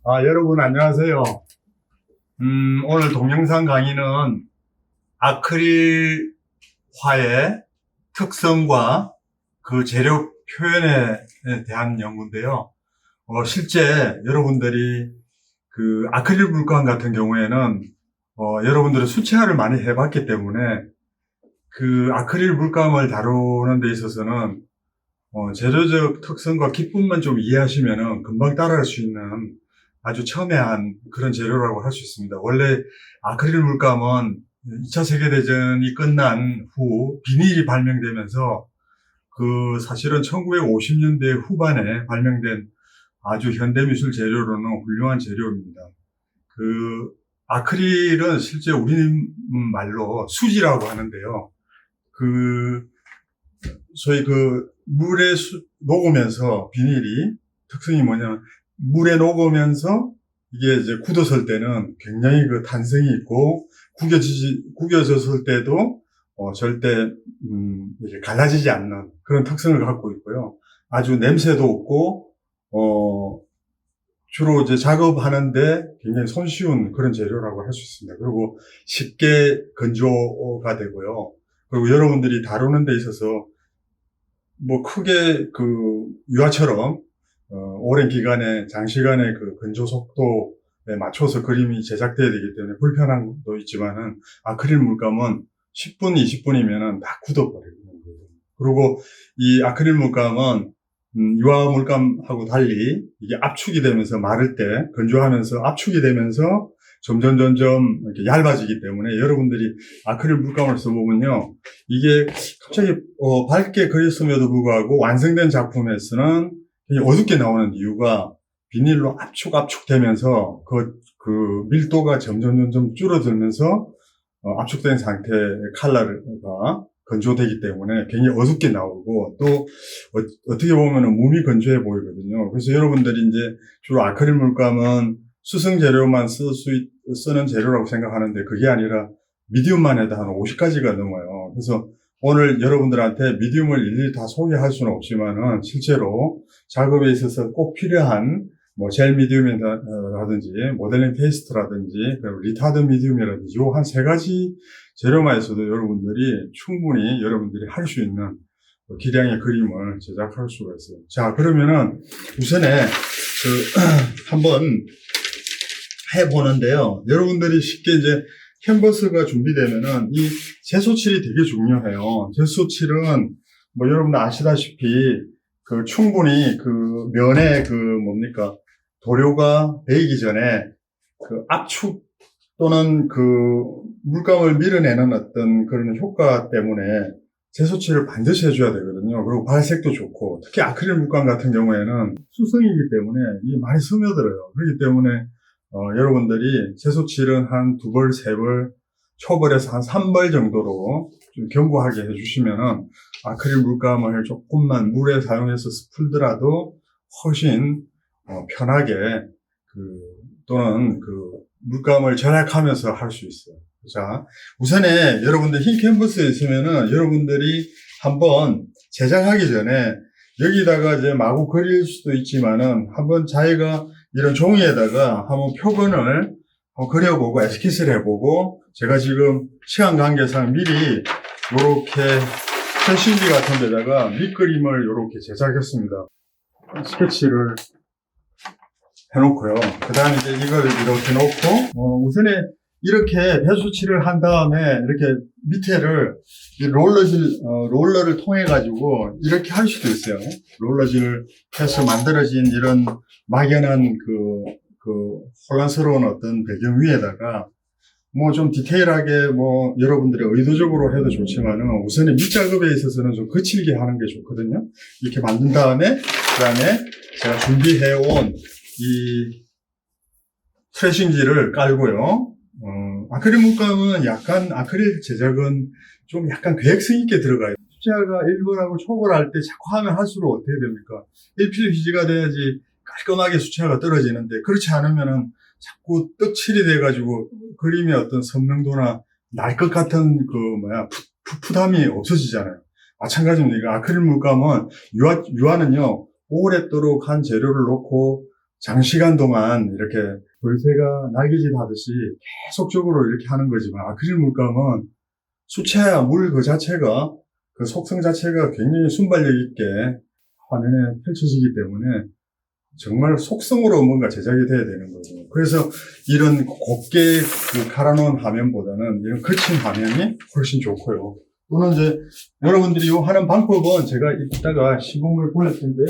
여러분 안녕하세요. 오늘 동영상 강의는 아크릴화의 특성과 그 재료 표현에 대한 연구인데요. 실제 여러분들이 그 아크릴 물감 같은 경우에는 여러분들은 수채화를 많이 해봤기 때문에 그 아크릴 물감을 다루는 데 있어서는 재료적 특성과 기법만 좀 이해하시면은 금방 따라갈 수 있는 아주 첨예한 그런 재료라고 할 수 있습니다. 원래 아크릴 물감은 2차 세계대전이 끝난 후 비닐이 발명되면서 그 사실은 1950년대 후반에 발명된 아주 현대미술 재료로는 훌륭한 재료입니다. 그 아크릴은 실제 우리 말로 수지라고 하는데요. 그 소위 그 물에 녹으면서 비닐이 특성이 뭐냐면 물에 녹으면서 이게 이제 굳었을 때는 굉장히 그 탄성이 있고 구겨졌을 때도 절대 이렇게 갈라지지 않는 그런 특성을 갖고 있고요. 아주 냄새도 없고 주로 이제 작업하는데 굉장히 손쉬운 그런 재료라고 할 수 있습니다. 그리고 쉽게 건조가 되고요. 그리고 여러분들이 다루는 데 있어서 뭐 크게 그 유화처럼 오랜 기간에 장시간의 그 건조 속도에 맞춰서 그림이 제작돼야 되기 때문에 불편한 것도 있지만은 아크릴 물감은 10분, 20분이면은 다 굳어버리는 거예요. 그리고 이 아크릴 물감은 유화 물감하고 달리 이게 압축이 되면서 마를 때 건조하면서 압축이 되면서 점점 이렇게 얇아지기 때문에 여러분들이 아크릴 물감을 써보면요, 이게 갑자기 밝게 그렸음에도 불구하고 완성된 작품에서는 어둡게 나오는 이유가 비닐로 압축되면서 그 밀도가 점점 줄어들면서 압축된 상태의 컬러가 건조되기 때문에 굉장히 어둡게 나오고 또 어떻게 보면 몸이 건조해 보이거든요. 그래서 여러분들이 이제 주로 아크릴 물감은 수성 재료만 쓰는 재료라고 생각하는데 그게 아니라 미디움만 해도 한 50가지가 넘어요. 그래서 오늘 여러분들한테 미디움을 일일이 다 소개할 수는 없지만은 실제로 작업에 있어서 꼭 필요한 뭐 젤 미디움이라든지 모델링 페이스트라든지 그리고 리타드 미디움이라든지 요 한 3가지 재료만 있어도 여러분들이 충분히 여러분들이 할 수 있는 기량의 그림을 제작할 수가 있어요. 자, 그러면은 우선에 한번 해보는데요. 여러분들이 쉽게 이제 캔버스가 준비되면은 이 제소칠이 되게 중요해요. 제소칠은 뭐 여러분들 아시다시피 그 충분히 그 면에 도료가 배이기 전에 그 압축 또는 그 물감을 밀어내는 어떤 그런 효과 때문에 제소칠을 반드시 해줘야 되거든요. 그리고 발색도 좋고, 특히 아크릴 물감 같은 경우에는 수성이기 때문에 이게 많이 스며들어요. 그렇기 때문에 여러분들이 제소칠은 한 2벌, 3벌, 초벌에서 한 3벌 정도로 좀 견고하게 해주시면은 아크릴 물감을 조금만 물에 사용해서 풀더라도 훨씬 편하게 또는 물감을 절약하면서 할 수 있어요. 자, 우선에 여러분들 흰 캔버스에 있으면은 여러분들이 한번 제작하기 전에 여기다가 이제 마구 그릴 수도 있지만은 한번 자기가 이런 종이에다가 한번 표본을 그려보고 에스키스를 해보고 제가 지금 시간 관계상 미리 요렇게 펜실지 같은 데다가 밑그림을 요렇게 제작했습니다. 스케치를 해놓고요. 그 다음에 이제 이걸 이렇게 놓고, 우선에 이렇게 배수칠을 한 다음에 이렇게 밑에를 롤러를 통해가지고 이렇게 할 수도 있어요. 롤러질을 해서 만들어진 이런 막연한 혼란스러운 어떤 배경 위에다가 뭐 좀 디테일하게 뭐 여러분들이 의도적으로 해도 좋지만은 우선에 밑작업에 있어서는 좀 거칠게 하는 게 좋거든요. 이렇게 만든 다음에 그 다음에 제가 준비해온 이 트레싱지를 깔고요. 아크릴 물감은 아크릴 제작은 좀 약간 계획성 있게 들어가요. 수채화가 1번하고 초벌할 때 자꾸 하면 할수록 어떻게 됩니까? 일필휘지가 돼야지 깔끔하게 수채화가 떨어지는데 그렇지 않으면은 자꾸 떡칠이 돼가지고 그림의 어떤 선명도나 날 것 같은 풋풋함이 없어지잖아요. 마찬가지입니다. 아크릴 물감은 유화는요, 오랫도록 한 재료를 놓고 장시간 동안 이렇게 벌새가 날개짓 하듯이 계속적으로 이렇게 하는 거지만 아크릴 물감은 수채화 물 그 자체가 그 속성 자체가 굉장히 순발력 있게 화면에 펼쳐지기 때문에 정말 속성으로 뭔가 제작이 돼야 되는 거죠. 그래서 이런 곱게 갈아놓은 화면보다는 이런 거친 화면이 훨씬 좋고요. 또는 이제 여러분들이 요 하는 방법은 제가 이따가 시범을 보낼 텐데요.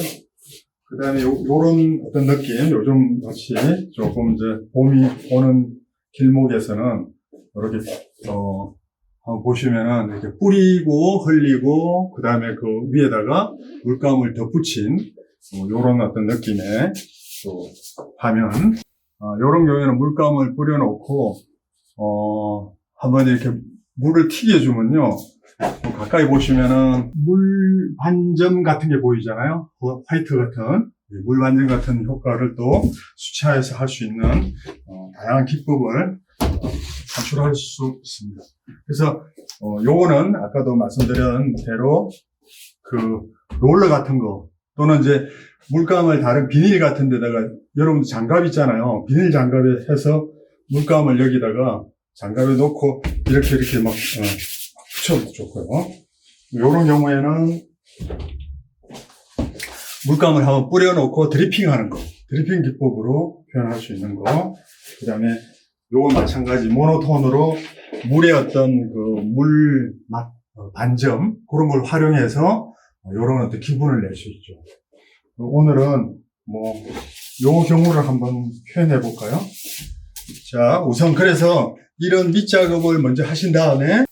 그 다음에 요런 어떤 느낌, 요즘 같이 조금 이제 봄이 오는 길목에서는 이렇게, 한번 보시면은 이렇게 뿌리고 흘리고, 그 다음에 그 위에다가 물감을 덧붙인, 요런 어떤 느낌의 또 화면. 요런 경우에는 물감을 뿌려놓고, 한번 이렇게 물을 튀겨주면요. 가까이 보시면은 물 반점 같은 게 보이잖아요. 화이트 같은 물 반점 같은 효과를 또 수채화에서 할 수 있는 다양한 기법을 산출할 수 있습니다. 그래서 요거는 아까도 말씀드린 대로 그 롤러 같은 거 또는 이제 물감을 다른 비닐 같은 데다가 여러분들 장갑 있잖아요. 비닐 장갑에 해서 물감을 여기다가 장갑에 놓고 이렇게 막 붙여도 좋고요. 이런 경우에는 물감을 한번 뿌려놓고 드리핑하는 거, 드리핑 기법으로 표현할 수 있는 거. 그 다음에 요건 마찬가지 모노톤으로 물의 어떤 그 물 맛 반점 그런 걸 활용해서 이런 어떤 기분을 낼 수 있죠. 오늘은 뭐 요 경우를 한번 표현해 볼까요? 자, 우선 그래서 이런 밑작업을 먼저 하신 다음에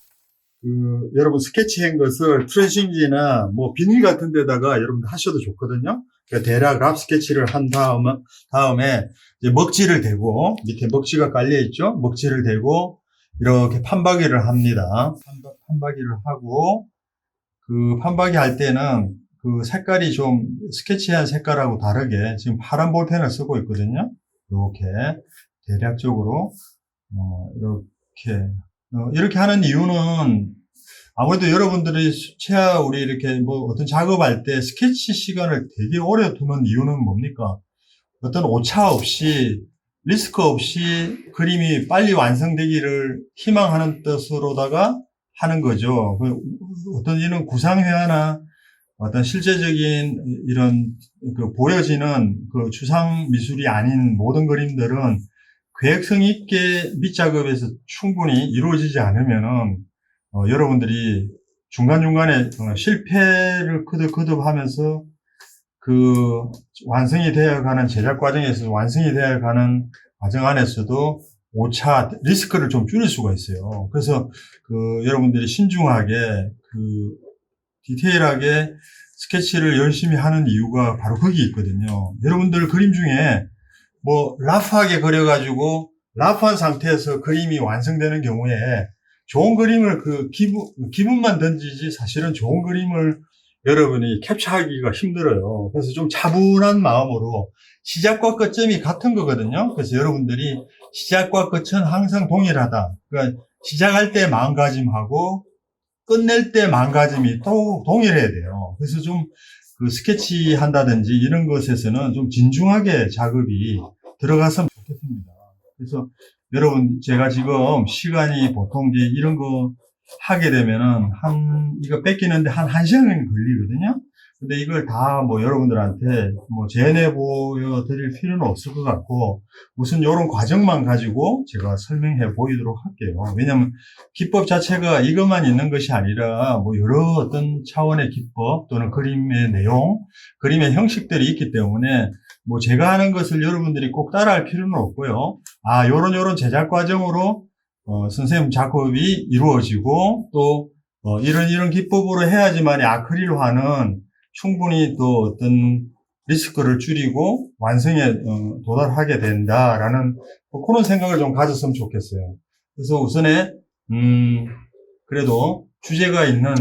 여러분 스케치한 것을 트레싱지나 뭐 비닐 같은 데다가 여러분 하셔도 좋거든요. 그러니까 대략 랍 스케치를 한 다음에 이제 먹지를 대고 밑에 먹지가 깔려 있죠. 먹지를 대고 이렇게 판박이를 합니다. 판박이를 하고 그 판박이 할 때는 그 색깔이 좀 스케치한 색깔하고 다르게 지금 파란 볼펜을 쓰고 있거든요. 이렇게 대략적으로 이렇게 하는 이유는 아무래도 여러분들이 수채화 우리 이렇게 뭐 어떤 작업할 때 스케치 시간을 되게 오래 두는 이유는 뭡니까? 어떤 오차 없이 리스크 없이 그림이 빨리 완성되기를 희망하는 뜻으로다가 하는 거죠. 어떤 이런 구상회화나 어떤 실제적인 이런 그 보여지는 그 추상 미술이 아닌 모든 그림들은 계획성 있게 밑작업에서 충분히 이루어지지 않으면은 여러분들이 중간중간에 실패를 거듭 하면서 그 완성이 되어가는 제작 과정에서 완성이 되어가는 과정 안에서도 오차 리스크를 좀 줄일 수가 있어요. 그래서 그 여러분들이 신중하게 그 디테일하게 스케치를 열심히 하는 이유가 바로 거기 있거든요. 여러분들 그림 중에 뭐 라프하게 그려가지고 라프한 상태에서 그림이 완성되는 경우에 좋은 그림을 그 기분만 던지지 사실은 좋은 그림을 여러분이 캡처하기가 힘들어요. 그래서 좀 차분한 마음으로 시작과 끝점이 같은 거거든요. 그래서 여러분들이 시작과 끝은 항상 동일하다. 그러니까 시작할 때 마음가짐하고 끝낼 때 마음가짐이 또 동일해야 돼요. 그래서 좀 그 스케치 한다든지 이런 것에서는 좀 진중하게 작업이 들어갔으면 좋겠습니다. 그래서 여러분 제가 지금 시간이 보통 이제 이런 거 하게 되면은 이거 뺏기는데 한 1시간 걸리거든요. 근데 이걸 다 뭐 여러분들한테 뭐 재현해 보여드릴 필요는 없을 것 같고 우선 이런 과정만 가지고 제가 설명해 보이도록 할게요. 왜냐하면 기법 자체가 이것만 있는 것이 아니라 뭐 여러 어떤 차원의 기법 또는 그림의 내용, 그림의 형식들이 있기 때문에 뭐 제가 하는 것을 여러분들이 꼭 따라할 필요는 없고요. 요런 제작 과정으로 선생님 작업이 이루어지고 또 이런 기법으로 해야지만 아크릴화는 충분히 또 어떤 리스크를 줄이고 완성에 도달하게 된다라는 그런 생각을 좀 가졌으면 좋겠어요. 그래서 우선에 그래도 주제가 있는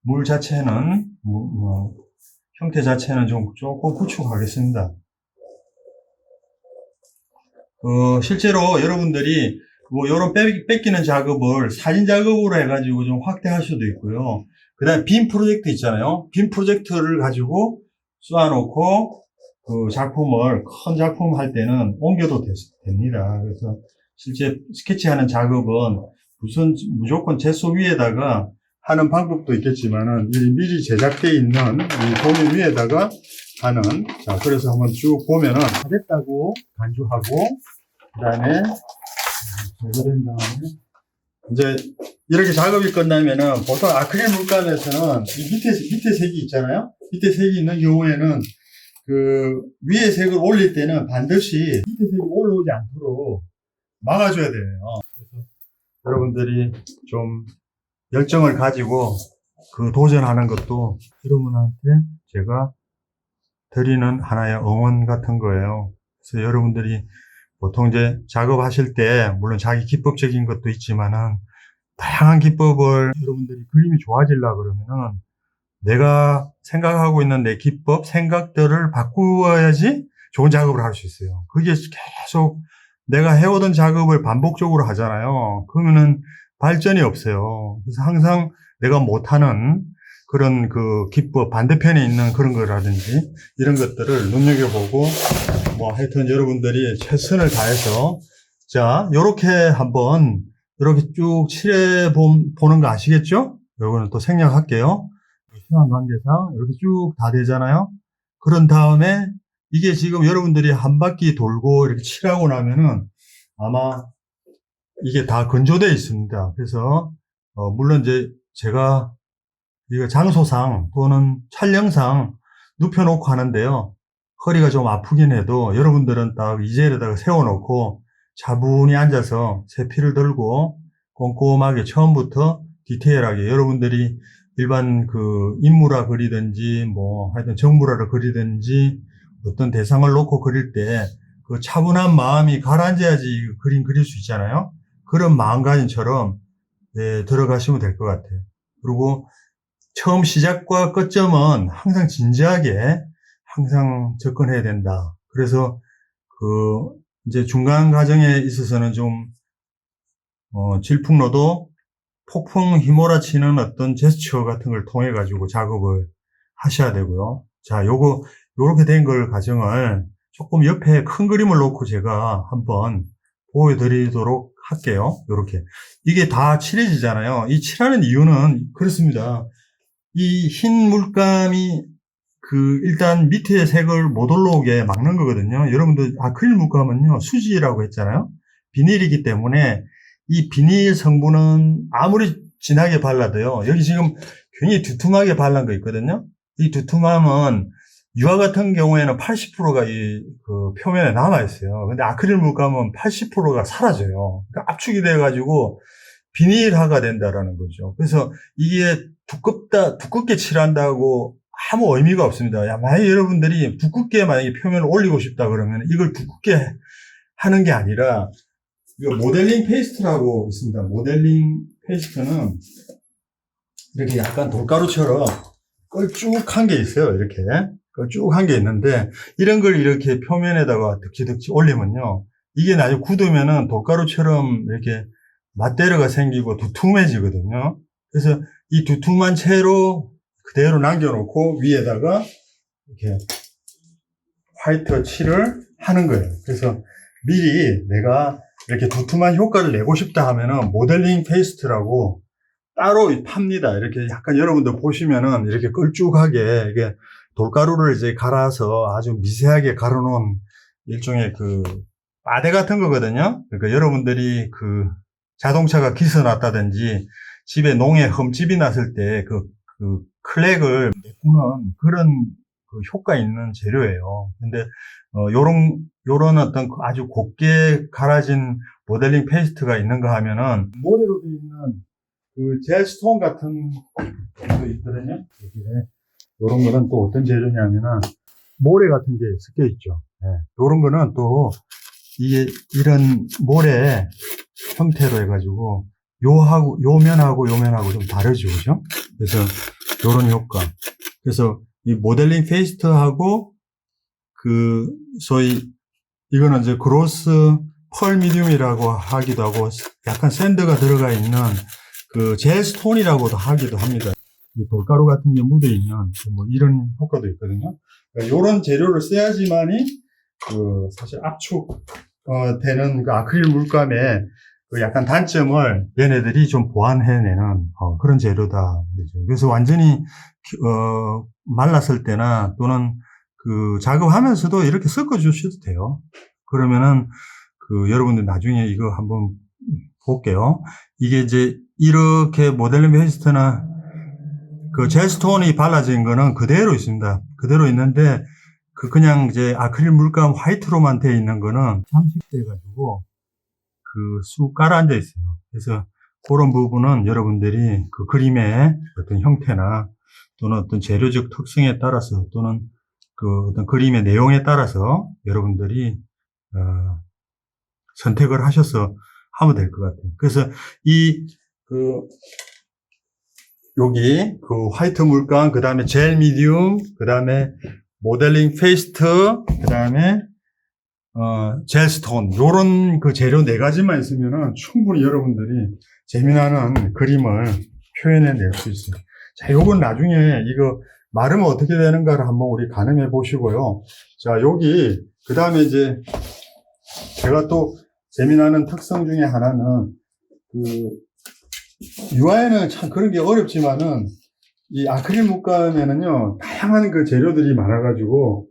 물 자체는 형태 자체는 좀 조금 구축하겠습니다. 실제로 여러분들이 뭐 이런 뺏기는 작업을 사진 작업으로 해가지고 좀 확대할 수도 있고요. 그 다음에 빔 프로젝트 있잖아요. 빔 프로젝트를 가지고 쏘아놓고 그 작품을, 큰 작품 할 때는 옮겨도 됩니다. 그래서 실제 스케치하는 작업은 무조건 제소 위에다가 하는 방법도 있겠지만은, 미리 제작되어 있는 이 도면 위에다가 하는, 자, 그래서 한번 쭉 보면은, 다 됐다고 간주하고, 그 다음에, 제거된 다음에, 이제, 이렇게 작업이 끝나면은, 보통 아크릴 물감에서는, 이 밑에 색이 있잖아요? 밑에 색이 있는 경우에는, 그, 위에 색을 올릴 때는 반드시 밑에 색이 올라오지 않도록 막아줘야 돼요. 그래서 여러분들이 좀 열정을 가지고 그 도전하는 것도 여러분한테 제가 드리는 하나의 응원 같은 거예요. 그래서 여러분들이 보통 이제 작업하실 때 물론 자기 기법적인 것도 있지만은 다양한 기법을 여러분들이 그림이 좋아지려고 그러면은 내가 생각하고 있는 내 기법, 생각들을 바꾸어야지 좋은 작업을 할 수 있어요. 그게 계속 내가 해오던 작업을 반복적으로 하잖아요. 그러면은 발전이 없어요. 그래서 항상 내가 못하는 그런 그 기법, 반대편에 있는 그런 거라든지 이런 것들을 눈여겨보고 뭐 하여튼 여러분들이 최선을 다해서 자, 요렇게 한번 이렇게 쭉 칠해 보는 거 아시겠죠? 요거는 또 생략할게요. 시간 관계상 이렇게 쭉 다 되잖아요. 그런 다음에 이게 지금 여러분들이 한 바퀴 돌고 이렇게 칠하고 나면은 아마 이게 다 건조되어 있습니다. 그래서 물론 이제 제가 이거 장소상 또는 촬영상 눕혀놓고 하는데요. 허리가 좀 아프긴 해도 여러분들은 딱 이젤에다가 세워놓고 차분히 앉아서 세피를 들고 꼼꼼하게 처음부터 디테일하게 여러분들이 일반 그 인물화 그리든지 뭐 하여튼 정물화를 그리든지 어떤 대상을 놓고 그릴 때 그 차분한 마음이 가라앉아야지 그림 그릴 수 있잖아요. 그런 마음가짐처럼 네, 들어가시면 될 것 같아요. 그리고 처음 시작과 끝점은 항상 진지하게 항상 접근해야 된다. 그래서 그 이제 중간 과정에 있어서는 좀 질풍노도 폭풍 휘몰아치는 어떤 제스처 같은 걸 통해 가지고 작업을 하셔야 되고요. 자, 요렇게 된 걸 과정을 조금 옆에 큰 그림을 놓고 제가 한번 보여드리도록 할게요. 요렇게. 이게 다 칠해지잖아요. 이 칠하는 이유는 그렇습니다. 이 흰 물감이 일단 밑에 색을 못 올라오게 막는 거거든요. 여러분들 아크릴 물감은요, 수지라고 했잖아요. 비닐이기 때문에 이 비닐 성분은 아무리 진하게 발라도요, 여기 지금 굉장히 두툼하게 발란 거 있거든요. 이 두툼함은 유화 같은 경우에는 80%가 그 표면에 남아있어요. 근데 아크릴 물감은 80%가 사라져요. 그러니까 압축이 돼가지고 비닐화가 된다라는 거죠. 그래서 이게 두껍게 칠한다고 아무 의미가 없습니다. 만약에 여러분들이 두껍게 만약에 표면을 올리고 싶다 그러면 이걸 두껍게 하는 게 아니라 이거 모델링 페이스트라고 있습니다. 모델링 페이스트는 이렇게 약간 돌가루처럼 걸쭉한 게 있어요. 이렇게 걸쭉한 게 있는데 이런 걸 이렇게 표면에다가 득지득지 올리면요, 이게 나중에 굳으면은 돌가루처럼 이렇게 맛대로가 생기고 두툼해지거든요. 그래서 이 두툼한 채로 그대로 남겨놓고 위에다가 이렇게 화이트 칠을 하는 거예요. 그래서 미리 내가 이렇게 두툼한 효과를 내고 싶다 하면은 모델링 페이스트라고 따로 팝니다. 이렇게 약간 여러분들 보시면은 이렇게 걸쭉하게 이게 돌가루를 이제 갈아서 아주 미세하게 갈아놓은 일종의 그 빠데 같은 거거든요. 그러니까 여러분들이 그 자동차가 기스났다든지 집에 농에 흠집이 났을 때 그 클랙을 메꾸는 그런 그 효과 있는 재료예요. 근데 요런 어떤 아주 곱게 갈아진 모델링 페이스트가 있는가 하면은 모래로 되어 있는 그 젤스톤 같은 거 있거든요. 요런 거는 또 어떤 재료냐면은 모래 같은 게 섞여 있죠. 네. 요런 거는 또 이게 이런 모래 형태로 해가지고 요면하고 좀 다르죠, 그죠? 그래서 요런 효과. 그래서 이 모델링 페이스트하고 소위 이거는 이제 그로스 펄 미디움이라고 하기도 하고 약간 샌드가 들어가 있는 그 젤스톤이라고도 하기도 합니다. 이 돌가루 같은 게 묻어있는 뭐 이런 효과도 있거든요. 그러니까 이런 재료를 써야지만이 사실 압축 되는 그 아크릴 물감의 그 약간 단점을 얘네들이 좀 보완해내는 그런 재료다. 그래서 완전히 말랐을 때나 또는 그 작업하면서도 이렇게 섞어 주셔도 돼요. 그러면은 여러분들 나중에 이거 한번 볼게요. 이게 이제 이렇게 모델링 페이스트나 그 젤스톤이 발라진 거는 그대로 있습니다. 그대로 있는데 그냥 이제 아크릴 물감 화이트로만 되어 있는 거는 잠식돼 가지고 쑥 가라앉아 있어요. 그래서 그런 부분은 여러분들이 그 그림의 어떤 형태나 또는 어떤 재료적 특성에 따라서 또는 그 어떤 그림의 내용에 따라서 여러분들이 선택을 하셔서 하면 될 것 같아요. 그래서 여기 화이트 물감, 그 다음에 젤 미디움, 그 다음에 모델링 페이스트, 그 다음에 젤스톤, 요런 그 재료 4가지만 있으면은 충분히 여러분들이 재미나는 그림을 표현해낼 수 있어요. 자, 요건 나중에 이거 마르면 어떻게 되는가를 한번 우리 가늠해 보시고요. 자, 여기, 그 다음에 이제 제가 또 재미나는 특성 중에 하나는 UI는 참 그런 게 어렵지만은 이 아크릴 물감에는요, 다양한 그 재료들이 많아가지고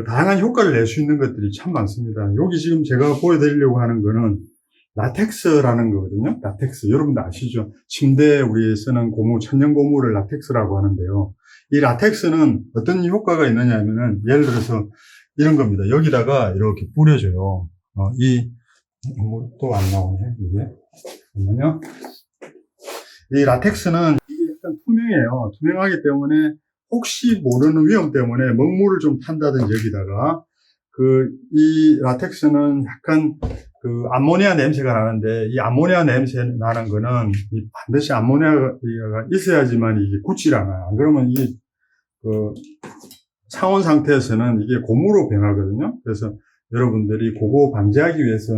다양한 효과를 낼 수 있는 것들이 참 많습니다. 여기 지금 제가 보여드리려고 하는 거는 라텍스라는 거거든요. 라텍스. 여러분들 아시죠? 침대에 우리 쓰는 고무, 천연 고무를 라텍스라고 하는데요. 이 라텍스는 어떤 효과가 있느냐 하면은, 예를 들어서 이런 겁니다. 여기다가 이렇게 뿌려줘요. 또 안 나오네, 이게. 잠깐만요. 이 라텍스는 이게 약간 투명해요. 투명하기 때문에 혹시 모르는 위험 때문에 먹물을 좀 탄다든지 여기다가 이 라텍스는 약간 암모니아 냄새가 나는데 이 암모니아 냄새 나는 거는 반드시 암모니아가 있어야지만 이게 굳질 않아요. 안 그러면 이게 상온 상태에서는 이게 고무로 변하거든요. 그래서 여러분들이 그거 방지하기 위해서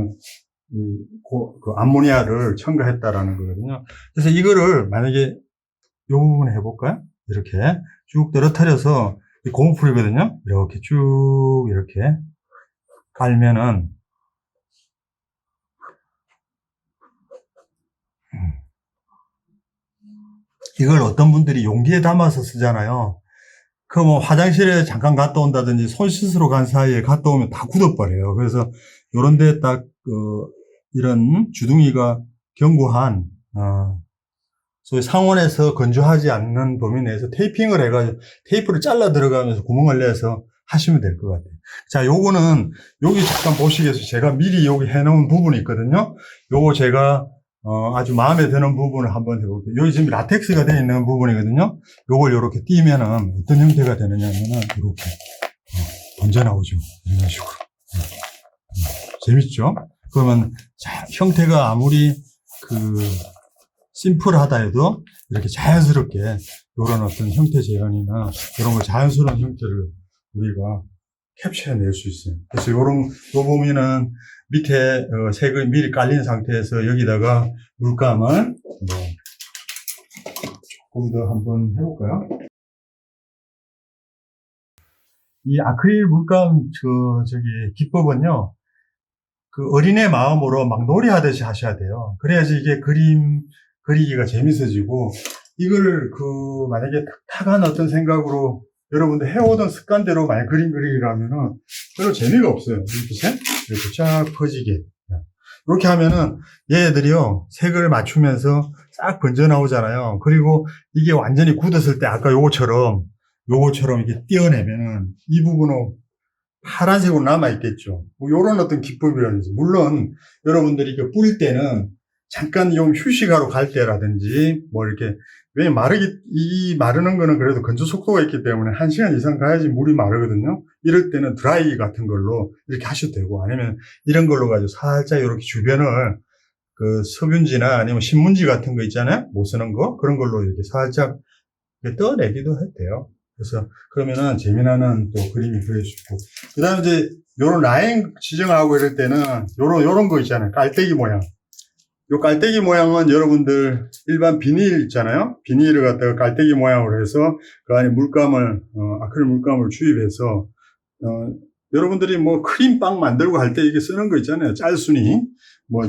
암모니아를 첨가했다라는 거거든요. 그래서 이거를 만약에 이 부분에 해볼까요? 이렇게 쭉 떨어뜨려서 고무풀이거든요. 이렇게 쭉 이렇게 깔면은 이걸 어떤 분들이 용기에 담아서 쓰잖아요. 뭐 화장실에 잠깐 갔다 온다든지 손 씻으러 간 사이에 갔다 오면 다 굳어버려요. 그래서 요런 데 딱 이런 주둥이가 견고한 소위 상온에서 건조하지 않는 범위 내에서 테이핑을 해가지고 테이프를 잘라 들어가면서 구멍을 내서 하시면 될 것 같아요. 자, 요거는 여기 잠깐 보시겠어요. 제가 미리 여기 해놓은 부분이 있거든요. 요거 제가 아주 마음에 드는 부분을 한번 해볼게요. 여기 지금 라텍스가 되어 있는 부분이거든요. 요걸 이렇게 띄면은 어떤 형태가 되느냐면은 이렇게 번져 나오죠. 이런 식으로. 재밌죠? 그러면 형태가 아무리 심플하다 해도 이렇게 자연스럽게 이런 어떤 형태 재현이나 이런 거 자연스러운 형태를 우리가 캡처해낼 수 있어요. 그래서 요 부분은 밑에 색을 미리 깔린 상태에서 여기다가 물감을 조금 더 한번 해볼까요? 이 아크릴 물감 기법은요, 어린애 마음으로 막 놀이하듯이 하셔야 돼요. 그래야지 이게 그리기가 재밌어지고, 이거를 만약에 탁한 어떤 생각으로 여러분들 해오던 습관대로 만약 그림 그리기라면은 별로 재미가 없어요. 이렇게 쫙 퍼지게. 이렇게 하면은 얘들이요, 색을 맞추면서 싹 번져 나오잖아요. 그리고 이게 완전히 굳었을 때 아까 요거처럼 이렇게 띄어내면은 이 부분은 파란색으로 남아있겠죠. 뭐 요런 어떤 기법이라든지. 물론 여러분들이 뿌릴 때는 잠깐 좀 휴식하러 갈 때라든지 이렇게 왜 마르는 거는 그래도 건조 속도가 있기 때문에 1시간 이상 가야지 물이 마르거든요. 이럴 때는 드라이 같은 걸로 이렇게 하셔도 되고, 아니면 이런 걸로 가지고 살짝 이렇게 주변을 소변지나 아니면 신문지 같은 거 있잖아요. 못 쓰는 거. 그런 걸로 이렇게 살짝 떠내기도 해도 돼요. 그래서 그러면은 재미나는 또 그림이 그릴 수 있고, 그 다음에 이제 요런 라인 지정하고 이럴 때는 요런 거 있잖아요. 깔때기 모양. 요 깔때기 모양은 여러분들 일반 비닐 있잖아요. 비닐을 갖다가 깔때기 모양으로 해서 그 안에 물감을, 아크릴 물감을 주입해서, 여러분들이 뭐 크림빵 만들고 할 때 이게 쓰는 거 있잖아요. 짤순이. 뭐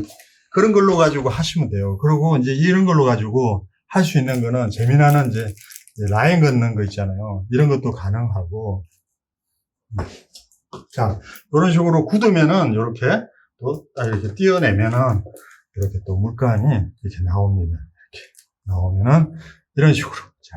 그런 걸로 가지고 하시면 돼요. 그리고 이제 이런 걸로 가지고 할 수 있는 거는 재미나는 이제 라인 긋는 거 있잖아요. 이런 것도 가능하고. 자, 이런 식으로 굳으면은 이렇게 또 딱 이렇게 띄어내면은 이렇게 또 물감이 이렇게 나옵니다. 이렇게 나오면은 이런 식으로. 자,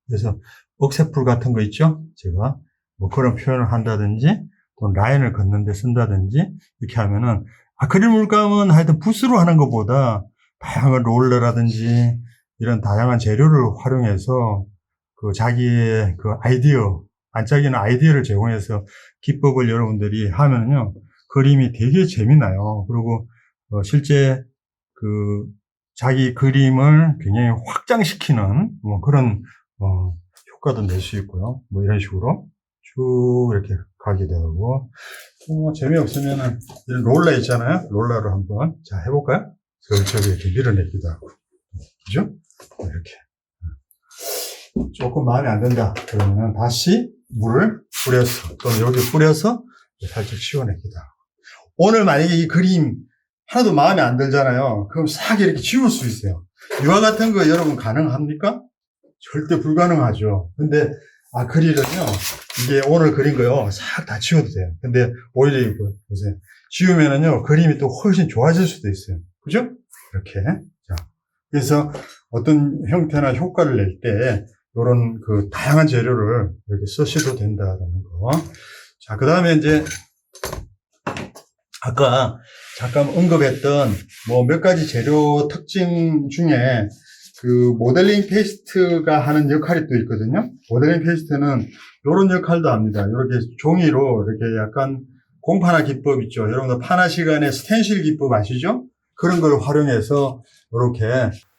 그래서 억새풀 같은 거 있죠? 제가 뭐 그런 표현을 한다든지 또 라인을 긋는 데 쓴다든지 이렇게 하면은 아크릴 물감은 하여튼 붓으로 하는 것보다 다양한 롤러라든지 이런 다양한 재료를 활용해서 그 자기의 그 아이디어, 반짝이는 아이디어를 제공해서 기법을 여러분들이 하면요. 그림이 되게 재미나요. 그리고 실제 그 자기 그림을 굉장히 확장시키는 뭐 그런 효과도 낼 수 있고요. 뭐 이런 식으로 쭉 이렇게 가게 되고 재미없으면은 이런 롤러 있잖아요. 롤러로 한번 자 해볼까요? 저기 이렇게 밀어내기도 하고 그죠? 이렇게 조금 마음에 안 든다 그러면 다시 물을 뿌려서 또는 여기 뿌려서 살짝 씌워내기도 하고 오늘 만약에 이 그림 하나도 마음에 안 들잖아요. 그럼 싹 이렇게 지울 수 있어요. 유화 같은 거 여러분 가능합니까? 절대 불가능하죠. 근데 아크릴은요, 이게 오늘 그린 거요, 싹 다 지워도 돼요. 근데 오히려 이거 보세요. 지우면은요, 그림이 또 훨씬 좋아질 수도 있어요. 그죠? 이렇게. 자, 그래서 어떤 형태나 효과를 낼 때, 요런 그 다양한 재료를 이렇게 쓰셔도 된다라는 거. 자, 그 다음에 이제, 아까 잠깐 언급했던 뭐 몇 가지 재료 특징 중에 그 모델링 페이스트가 하는 역할이 또 있거든요. 모델링 페이스트는 이런 역할도 합니다. 이렇게 종이로 이렇게 약간 공파나 기법 있죠. 여러분들 파나 시간에 스텐실 기법 아시죠? 그런 걸 활용해서 이렇게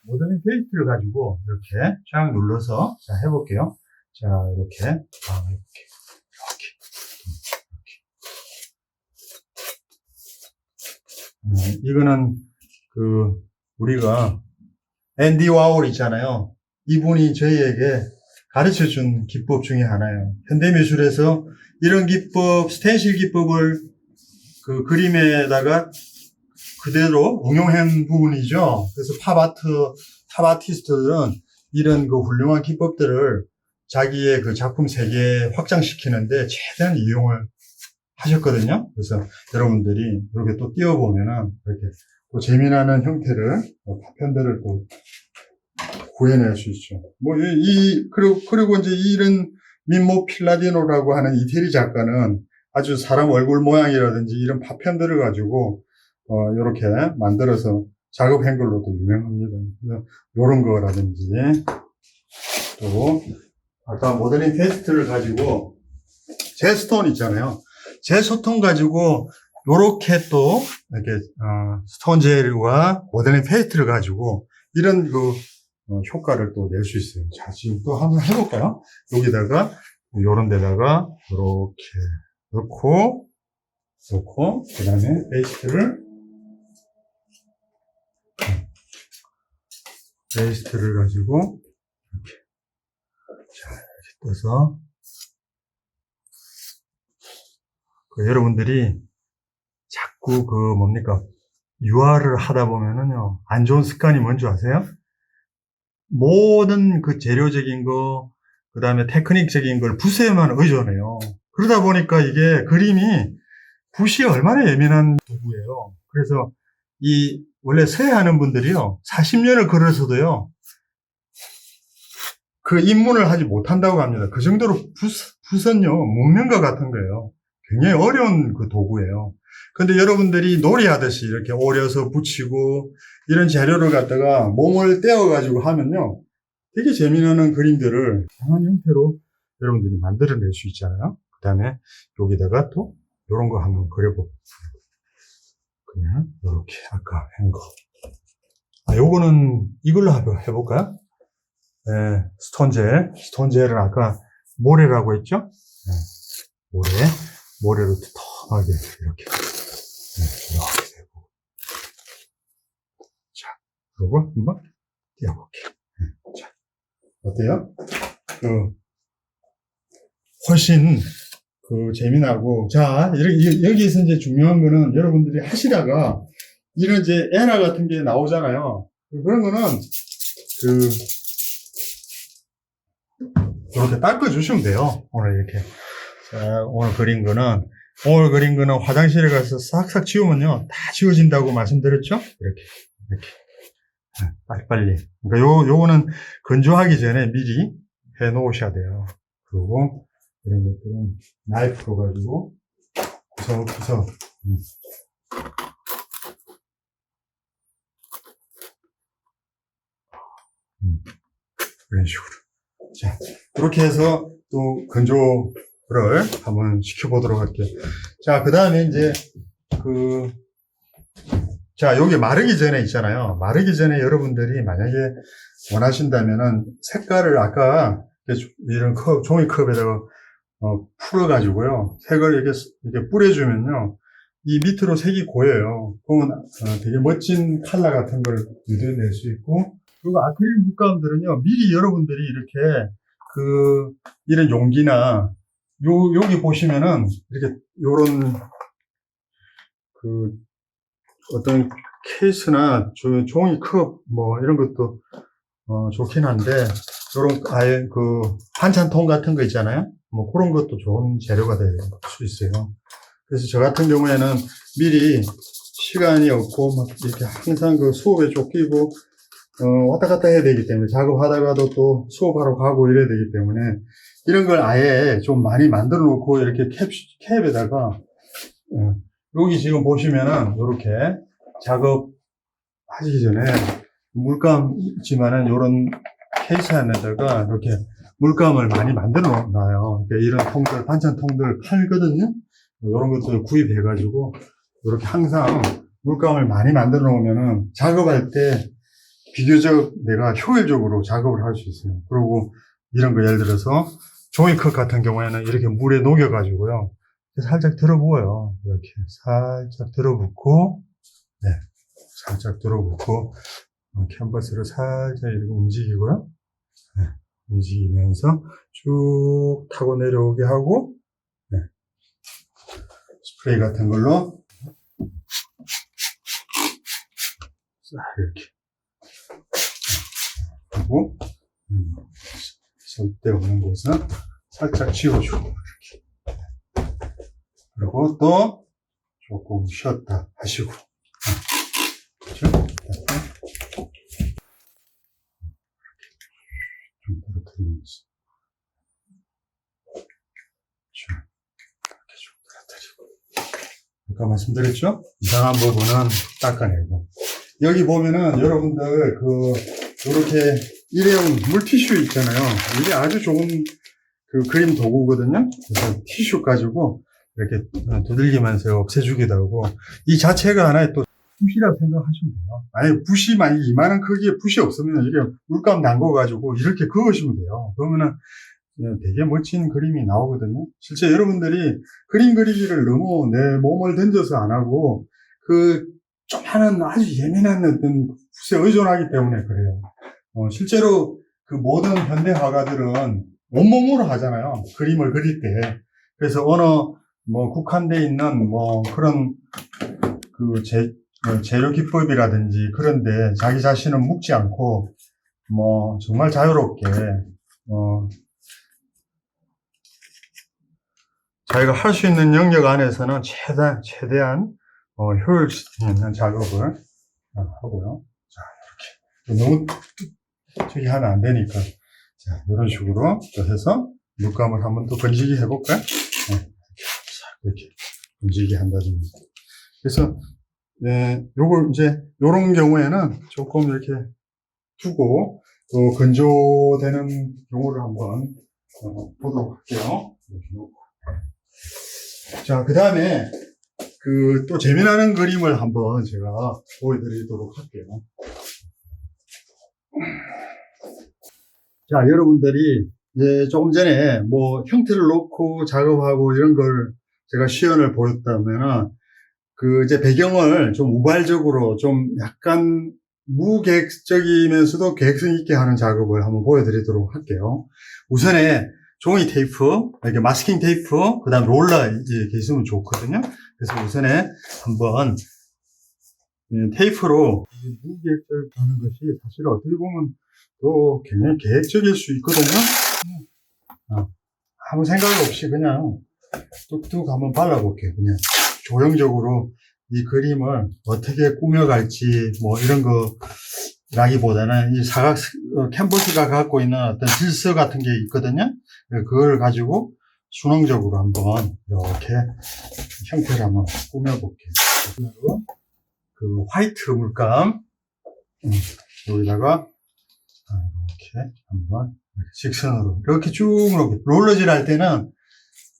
모델링 페이스트를 가지고 이렇게 쫙 눌러서 자 해볼게요. 자 이렇게 해볼게요. 이렇게. 이거는 그 우리가 앤디 와홀 있잖아요. 이분이 저희에게 가르쳐 준 기법 중에 하나예요. 현대미술에서 이런 기법, 스텐실 기법을 그 그림에다가 그대로 응용한 부분이죠. 그래서 팝 아티스트들은 이런 그 훌륭한 기법들을 자기의 그 작품 세계에 확장시키는데 최대한 이용을 하셨거든요. 그래서 여러분들이 이렇게 또 띄워보면은 이렇게 또 재미나는 형태를, 파편들을 또 구해낼 수 있죠. 그리고 이제 이런 민모 필라디노라고 하는 이태리 작가는 아주 사람 얼굴 모양이라든지 이런 파편들을 가지고, 이렇게 만들어서 작업한 걸로도 유명합니다. 요런 거라든지, 또, 아까 모델링 페이스트를 가지고, 제스톤 있잖아요. 제스톤 가지고, 요렇게 또, 이렇게, 스톤 젤과 모델링 페이스트를 가지고, 이런 효과를 또 낼 수 있어요. 자, 지금 또 한번 해볼까요? 여기다가, 요런 데다가, 요렇게 넣고, 그 다음에 페이스트를 가지고, 이렇게. 자, 이렇게 떠서, 여러분들이 자꾸 유화를 하다 보면은요, 안 좋은 습관이 뭔지 아세요? 모든 그 재료적인 거, 그 다음에 테크닉적인 걸 붓에만 의존해요. 그러다 보니까 이게 그림이 붓이 얼마나 예민한 도구예요. 그래서 원래 서예하는 분들이요, 40년을 걸어서도요, 그 입문을 하지 못한다고 합니다. 그 정도로 붓은요, 목련과 같은 거예요. 굉장히 어려운 그 도구예요. 근데 여러분들이 놀이하듯이 이렇게 오려서 붙이고 이런 재료를 갖다가 몸을 떼어가지고 하면요. 되게 재미나는 그림들을 다양한 형태로 여러분들이 만들어낼 수 있잖아요. 그 다음에 여기다가 또 이런 거 한번 그려볼게요. 그냥 이렇게 아까 한 거. 요거는 이걸로 해볼까요? 네, 스톤젤은 아까 모래라고 했죠? 네, 모래로 두툼하게 이렇게 되고 그리고 한번 띄워볼게요. 자, 어때요? 훨씬 재미나고, 자, 여기에서 이제 중요한 거는 여러분들이 하시다가 이런 이제 에러 같은 게 나오잖아요. 그런 거는 이렇게 닦아주시면 돼요. 오늘 이렇게. 자, 오늘 그린 거는 화장실에 가서 싹싹 지우면요, 다 지워진다고 말씀드렸죠? 이렇게. 빨리빨리. 그러니까 요거는 건조하기 전에 미리 해 놓으셔야 돼요. 그리고 이런 것들은 나이프로 가지고 구석구석. 이런 식으로. 자, 그렇게 해서 또 건조를 한번 시켜보도록 할게요. 자, 그 다음에 이제 자, 여기 마르기 전에 있잖아요. 마르기 전에 여러분들이 만약에 원하신다면은 색깔을 아까 이런 종이컵에다가 풀어가지고요. 색을 이렇게 뿌려주면요. 이 밑으로 색이 고여요. 그러면 되게 멋진 컬러 같은 걸 얻어낼 수 있고, 그리고 아크릴 물감들은요, 미리 여러분들이 이렇게 이런 용기나 여기 보시면은 이렇게 요런 어떤 케이스나 종이컵 뭐 이런 것도 좋긴 한데, 요런 아예 반찬통 같은 거 있잖아요. 뭐 그런 것도 좋은 재료가 될 수 있어요. 그래서 저 같은 경우에는 미리 시간이 없고 막 이렇게 항상 수업에 쫓기고 왔다 갔다 해야 되기 때문에, 작업하다가도 또 수업하러 가고 이래야 되기 때문에 이런 걸 아예 좀 많이 만들어 놓고 이렇게 캡에다가 여기 지금 보시면은 이렇게 작업하시기 전에 물감 있지만은 이런 케이스 안에다가 이렇게 물감을 많이 만들어 놔요. 그러니까 이런 통들, 반찬 통들 팔거든요. 이런 것들 구입해가지고 이렇게 항상 물감을 많이 만들어 놓으면은 작업할 때 비교적 내가 효율적으로 작업을 할 수 있어요. 그리고 이런 거 예를 들어서 종이컵 같은 경우에는 이렇게 물에 녹여가지고요. 살짝 들어부어요. 이렇게 살짝 들어붓고, 네, 살짝 들어붓고, 캔버스를 살짝 이렇게 움직이고요. 네, 움직이면서 쭉 타고 내려오게 하고, 네, 스프레이 같은 걸로 이렇게 하고, 쓸데없는 곳은 살짝 지워주고, 이렇게. 그리고 또 조금 쉬었다 하시고, 그렇죠? 좀 떨어뜨리면서, 이렇게 좀 떨어뜨리고. 아까 말씀드렸죠? 이상한 부분은 닦아내고. 여기 보면은 여러분들 이렇게 일회용 물티슈 있잖아요. 이게 아주 좋은 그림 도구거든요. 그래서 티슈 가지고 이렇게 두들기면서 없애주기도 하고, 이 자체가 하나의 또 붓이라고 생각하시면 돼요. 만약에 붓이 만약에 이만한 크기의 붓이 없으면 이게 물감 담궈가지고 이렇게 그으시면 돼요. 그러면은 되게 멋진 그림이 나오거든요. 실제 여러분들이 그림 그리기를 너무 내 몸을 던져서 안 하고 조그마한 아주 예민한 어떤 붓에 의존하기 때문에 그래요. 실제로 모든 현대 화가들은 온몸으로 하잖아요. 그림을 그릴 때. 그래서 국한되어 있는 그런 재료 기법이라든지 그런데 자기 자신은 묶지 않고 정말 자유롭게 자기가 할 수 있는 영역 안에서는 최대한 효율성 있는 작업을 하고요. 자, 이렇게 너무 저기 하면 안 되니까, 자, 이런 식으로 또 해서 물감을 한번 또 건지기 해볼까요? 네. 이렇게 건지기 한다든지. 그래서 요걸 이제 요런 경우에는 조금 이렇게 두고 또 건조되는 경우를 한번 보도록 할게요. 이렇게 놓고. 자, 그 다음에 또 재미나는 그림을 한번 제가 보여드리도록 할게요. 자, 여러분들이 이제 조금 전에 형태를 놓고 작업하고 이런 걸 제가 시연을 보였다면은 이제 배경을 좀 우발적으로 좀 약간 무계획적이면서도 계획성 있게 하는 작업을 한번 보여드리도록 할게요. 우선에 종이 테이프, 이렇게 마스킹 테이프, 그 다음 롤러 이렇게 있으면 좋거든요. 그래서 우선에 한번 테이프로 무계획적으로 하는 것이 사실 어떻게 보면 또 굉장히 계획적일 수 있거든요. 아무 생각 없이 그냥 뚝뚝 한번 발라볼게요. 그냥 조형적으로 이 그림을 어떻게 꾸며갈지 뭐 이런 거 라기보다는 이 사각 캔버스가 갖고 있는 어떤 질서 같은 게 있거든요. 그걸 가지고 순응적으로 한번 이렇게 형태를 한번 꾸며볼게요. 그 화이트 물감 여기다가 이렇게 한번 직선으로 이렇게 쭉 롤러질 할 때는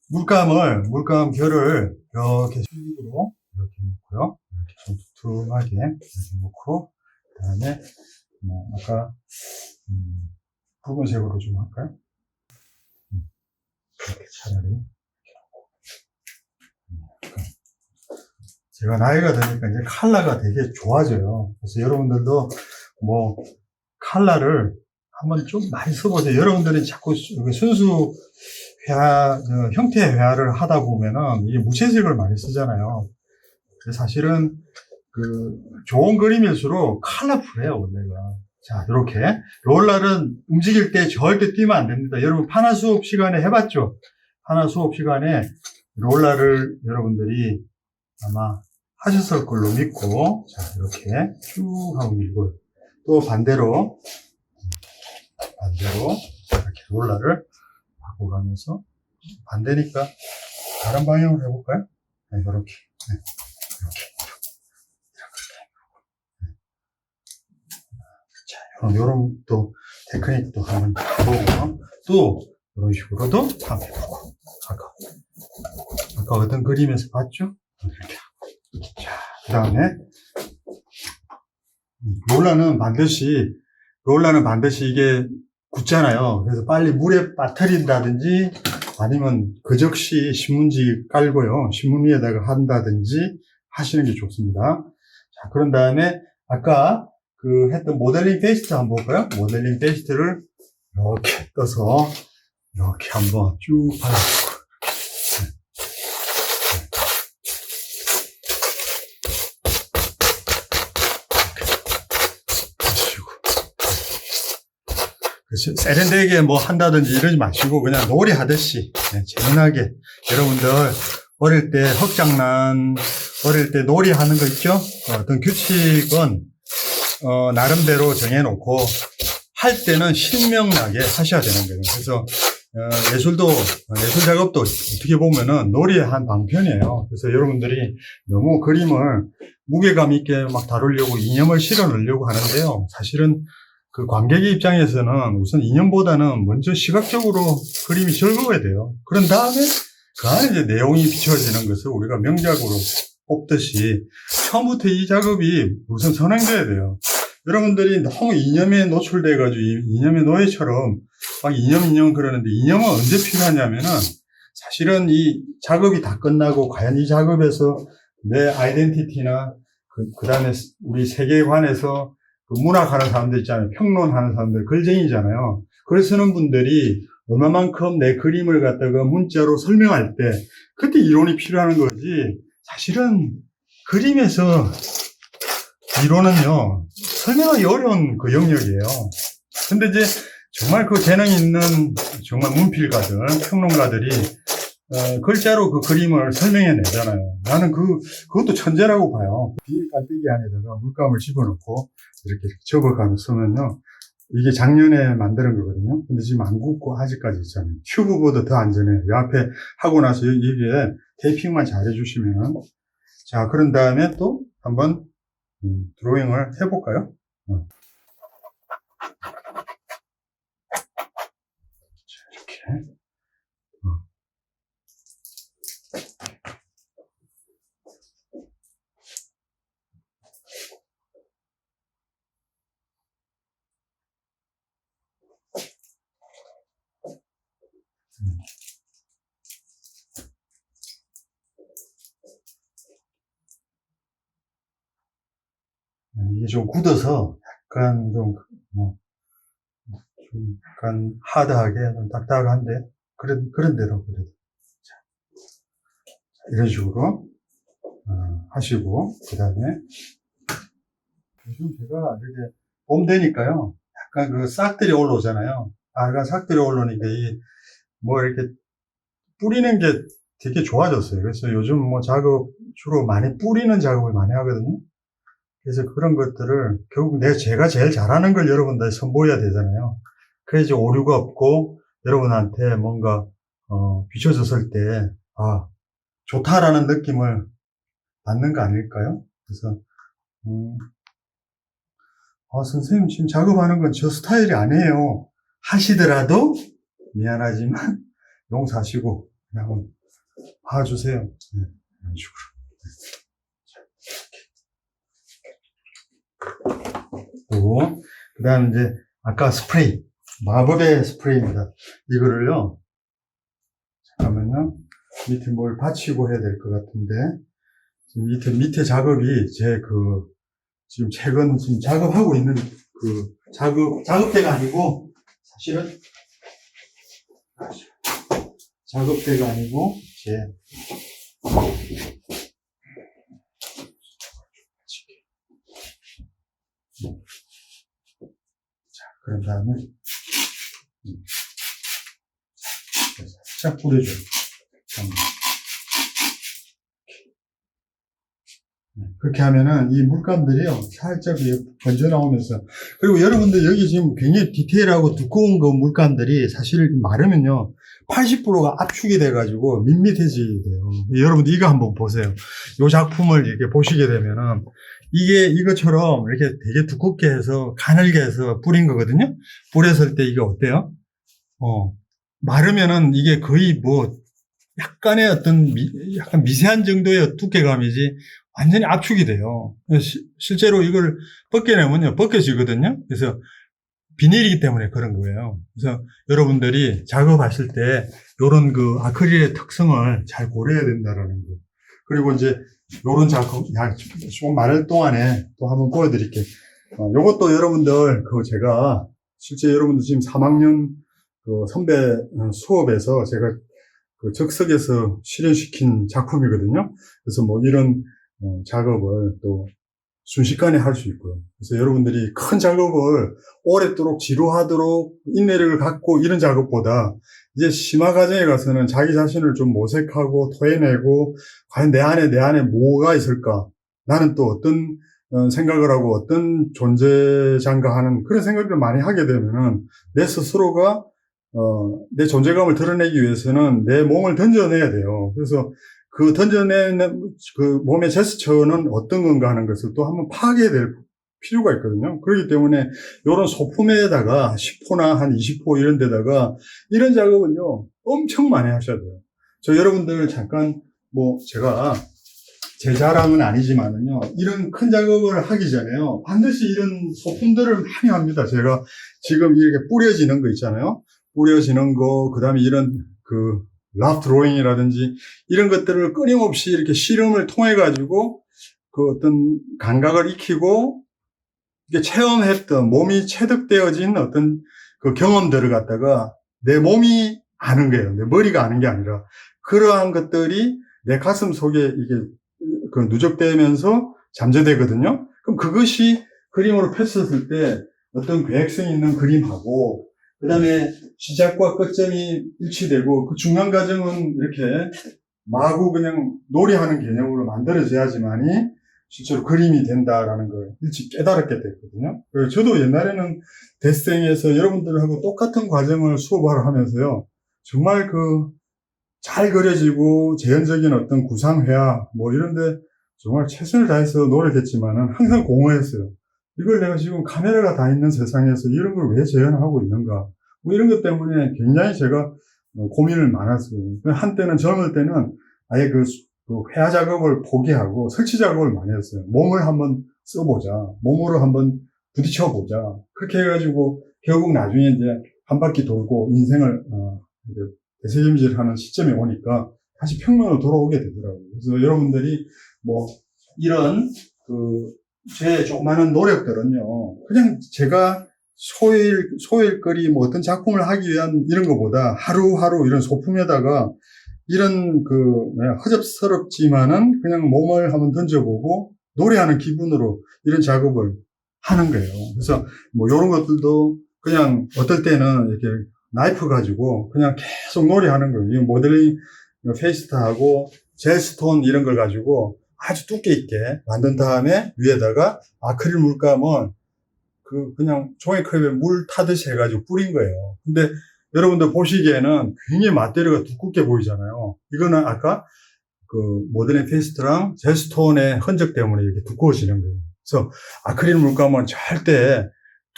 물감 결을 이렇게 식으로 이렇게 놓고요. 이렇게 좀 두툼하게 이렇게 놓고 그 다음에 뭐 아까 붉은색으로 좀 할까요? 이렇게 차라리 제가 나이가 드니까 이제 컬러가 되게 좋아져요. 그래서 여러분들도 뭐 컬러를 한번 좀 많이 써보세요. 여러분들이 자꾸 순수 회화, 형태 회화를 하다 보면은 이게 무채색을 많이 쓰잖아요. 사실은 그 좋은 그림일수록 컬러풀해요, 원래가. 자, 이렇게 롤러는 움직일 때 절대 뛰면 안 됩니다. 여러분 판화 수업 시간에 해봤죠? 판화 수업 시간에 롤러를 여러분들이 아마 하셨을 걸로 믿고, 자, 이렇게 쭉 하고 밀고요. 또 반대로 이렇게 롤러를 바꿔가면서 반대니까 다른 방향으로 해볼까요? 네, 이렇게. 네, 이렇게. 자, 요런 또 테크닉도 한번 보고, 또 이런 식으로도 한번 해보고. 아까 어떤 그림에서 봤죠? 이렇게 하고. 자, 그 다음에 롤러는 반드시 이게 굳잖아요. 그래서 빨리 물에 빠뜨린다든지 아니면 그 즉시 신문지 깔고요. 신문 위에다가 한다든지 하시는 게 좋습니다. 자, 그런 다음에 아까 그 했던 모델링 페이스트 한번 볼까요? 모델링 페이스트를 이렇게 떠서 이렇게 한번 쭉 발라주고. 세련되게 뭐 한다든지 이러지 마시고 그냥 놀이 하듯이 재미나게 여러분들 어릴 때 흙장난 어릴 때 놀이 하는 거 있죠? 어떤 규칙은 나름대로 정해놓고 할 때는 신명나게 하셔야 되는 거예요. 그래서 예술 작업도 어떻게 보면은 놀이의 한 방편이에요. 그래서 여러분들이 너무 그림을 무게감 있게 막 다루려고 이념을 실어 넣으려고 하는데요. 사실은 그 관객의 입장에서는 우선 이념보다는 먼저 시각적으로 그림이 즐거워야 돼요. 그런 다음에 그 안에 이제 내용이 비춰지는 것을 우리가 명작으로 뽑듯이 처음부터 이 작업이 우선 선행돼야 돼요. 여러분들이 너무 이념에 노출돼가지고 이념의 노예처럼 막 이념 그러는데 이념은 언제 필요하냐면은 사실은 이 작업이 다 끝나고 과연 이 작업에서 내 아이덴티티나 그 다음에 우리 세계관에서 그 문학하는 사람들 있잖아요. 평론하는 사람들, 글쟁이잖아요. 글 쓰는 분들이 얼마만큼 내 그림을 갖다가 문자로 설명할 때 그때 이론이 필요한 거지. 사실은 그림에서 이론은요, 설명하기 어려운 그 영역이에요. 근데 이제 정말 그 재능 있는 정말 문필가들, 평론가들이 글자로 그 그림을 설명해 내잖아요. 나는 그것도 천재라고 봐요. 비닐 깔때기 안에다가 물감을 집어넣고 이렇게 접어가면서 쓰면요. 이게 작년에 만드는 거거든요. 근데 지금 안 굳고 아직까지 있잖아요. 튜브보다 더 안전해요. 이 앞에 하고 나서 여기에 테이핑만 잘 해주시면. 자, 그런 다음에 또 한번 드로잉을 해볼까요? 자, 이렇게. 이게 좀 굳어서 약간 좀 약간 하드하게, 좀 딱딱한데, 그런 대로, 그래도. 자, 이런 식으로, 하시고, 그 다음에, 요즘 제가 이렇게, 봄 되니까요, 약간 그 싹들이 올라오잖아요. 약간 싹들이 올라오니까, 뭐 이렇게 뿌리는 게 되게 좋아졌어요. 그래서 요즘 뭐 주로 많이 뿌리는 작업을 많이 하거든요. 그래서 그런 것들을 결국 제가 제일 잘하는 걸 여러분들 선보여야 되잖아요. 그래야 이제 오류가 없고 여러분한테 뭔가 비춰졌을 때 좋다라는 느낌을 받는 거 아닐까요? 그래서 선생님 지금 작업하는 건 저 스타일이 아니에요 하시더라도 미안하지만 용서하시고 그냥 봐주세요. 네, 이런 식으로. 그리고 그 다음 이제 아까 스프레이, 마법의 스프레이입니다. 이거를요, 잠깐만요, 밑에 뭘 받치고 해야 될 것 같은데, 지금 밑에 작업이 지금 최근 지금 작업하고 있는 작업대가 아니고, 사실은 작업대가 아니고, 그런 다음에, 살짝 뿌려줘요. 그렇게 하면은 이 물감들이요, 살짝 번져 나오면서, 그리고 여러분들 여기 지금 굉장히 디테일하고 두꺼운 그 물감들이 사실 마르면요, 80%가 압축이 돼가지고 밋밋해지게 돼요. 여러분들 이거 한번 보세요. 이 작품을 이렇게 보시게 되면은, 이것처럼 이렇게 되게 두껍게 해서, 가늘게 해서 뿌린 거거든요? 뿌렸을 때 이게 어때요? 마르면은 이게 거의 약간의 약간 미세한 정도의 두께감이지, 완전히 압축이 돼요. 실제로 이걸 벗겨내면요, 벗겨지거든요. 그래서 비닐이기 때문에 그런 거예요. 그래서 여러분들이 작업하실 때 이런 그 아크릴의 특성을 잘 고려해야 된다라는 거. 그리고 이제 이런 작업, 조금 마를 동안에 또 한번 보여드릴게요. 요것도 여러분들 제가 실제 여러분들 지금 3학년 선배 수업에서 제가 적석에서 실현시킨 작품이거든요. 그래서 이런 작업을 또 순식간에 할 수 있고요. 그래서 여러분들이 큰 작업을 오랫도록 지루하도록 인내력을 갖고 이런 작업보다 이제 심화 과정에 가서는 자기 자신을 좀 모색하고 토해내고 과연 내 안에 뭐가 있을까? 나는 또 어떤 생각을 하고 어떤 존재장가 하는 그런 생각을 많이 하게 되면은 내 스스로가 내 존재감을 드러내기 위해서는 내 몸을 던져내야 돼요. 그래서 그 던져내는 그 몸의 제스처는 어떤 건가 하는 것을 또 한번 파악해야 될 필요가 있거든요. 그렇기 때문에 이런 소품에다가 10호나 한 20호 이런 데다가 이런 작업은요, 엄청 많이 하셔야 돼요. 여러분들 잠깐 제가 제 자랑은 아니지만은요, 이런 큰 작업을 하기 전에요, 반드시 이런 소품들을 많이 합니다. 제가 지금 이렇게 뿌려지는 거 있잖아요. 뿌려지는 거, 그 다음에 이런 라프 드로잉이라든지 이런 것들을 끊임없이 이렇게 실험을 통해 가지고 어떤 감각을 익히고 이게 체험했던 몸이 체득되어진 어떤 그 경험들을 갖다가 내 몸이 아는 거예요. 내 머리가 아는 게 아니라 그러한 것들이 내 가슴 속에 이게 누적되면서 잠재되거든요. 그럼 그것이 그림으로 폈었을 때 어떤 계획성 있는 그림하고 그 다음에 시작과 끝점이 일치되고 그 중간 과정은 이렇게 마구 그냥 놀이하는 개념으로 만들어져야지만이 실제로 그림이 된다라는 걸 일찍 깨달았게 됐거든요. 그래서 저도 옛날에는 데스생에서 여러분들하고 똑같은 과정을 수업을 하면서요, 정말 잘 그려지고 재현적인 어떤 구상회화 이런데 정말 최선을 다해서 노력했지만은 항상 공허했어요. 이걸 내가 지금 카메라가 다 있는 세상에서 이런 걸 왜 재현하고 있는가? 이런 것 때문에 굉장히 제가 고민을 많았어요. 한때는 젊을 때는 아예 회화 작업을 포기하고 설치 작업을 많이 했어요. 몸을 한번 써보자. 몸으로 한번 부딪혀보자. 그렇게 해가지고 결국 나중에 이제 한 바퀴 돌고 인생을 이제 되새김질하는 시점에 오니까 다시 평면으로 돌아오게 되더라고요. 그래서 여러분들이 이런 제 조그마한 노력들은요, 그냥 제가 소일거리 뭐 어떤 작품을 하기 위한 이런 것보다 하루하루 이런 소품에다가 이런 허접스럽지만은 그냥 몸을 한번 던져보고 노래하는 기분으로 이런 작업을 하는 거예요. 그래서 뭐 이런 것들도 그냥 어떨 때는 이렇게 나이프 가지고 그냥 계속 노래하는 거예요. 이 모델링 페이스트하고 젤스톤 이런 걸 가지고 아주 두께 있게 만든 다음에 위에다가 아크릴 물감은 그냥 종이컵에 물 타듯이 해가지고 뿌린 거예요. 근데 여러분들 보시기에는 굉장히 맛대리가 두껍게 보이잖아요. 이거는 아까 그 모델링 페이스트랑 젤스톤의 흔적 때문에 이렇게 두꺼워지는 거예요. 그래서 아크릴 물감은 절대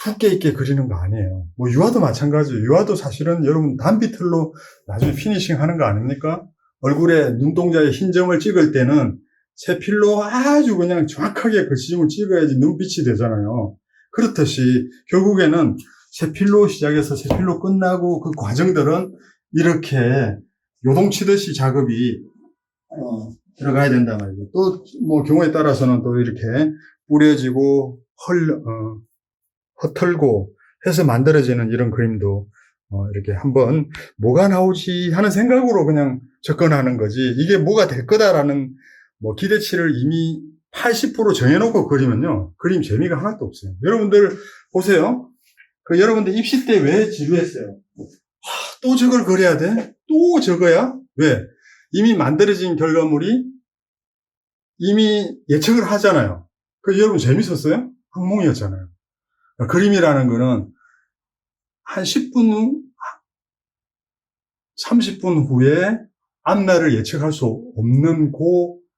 두께 있게 그리는 거 아니에요. 뭐 유화도 마찬가지예요. 유화도 사실은 여러분 단비틀로 나중에 피니싱 하는 거 아닙니까? 얼굴에 눈동자에 흰 점을 찍을 때는 세필로 아주 그냥 정확하게 그 지점을 찍어야지 눈빛이 되잖아요. 그렇듯이 결국에는 세필로 시작해서 세필로 끝나고 그 과정들은 이렇게 요동치듯이 작업이 들어가야 된단 말이죠. 또 뭐 경우에 따라서는 또 이렇게 뿌려지고 흩틀고 해서 만들어지는 이런 그림도 이렇게 한번 뭐가 나오지 하는 생각으로 그냥 접근하는 거지, 이게 뭐가 될 거다라는 뭐 기대치를 이미 80% 정해놓고 그리면요, 그림 재미가 하나도 없어요. 여러분들 보세요. 여러분들 입시 때 왜 지루했어요? 또 저걸 그려야 돼? 또 저거야? 왜? 이미 만들어진 결과물이 이미 예측을 하잖아요. 여러분 재밌었어요? 항몽이었잖아요. 그림이라는 거는 한 10분 후, 30분 후에 앞날을 예측할 수 없는 그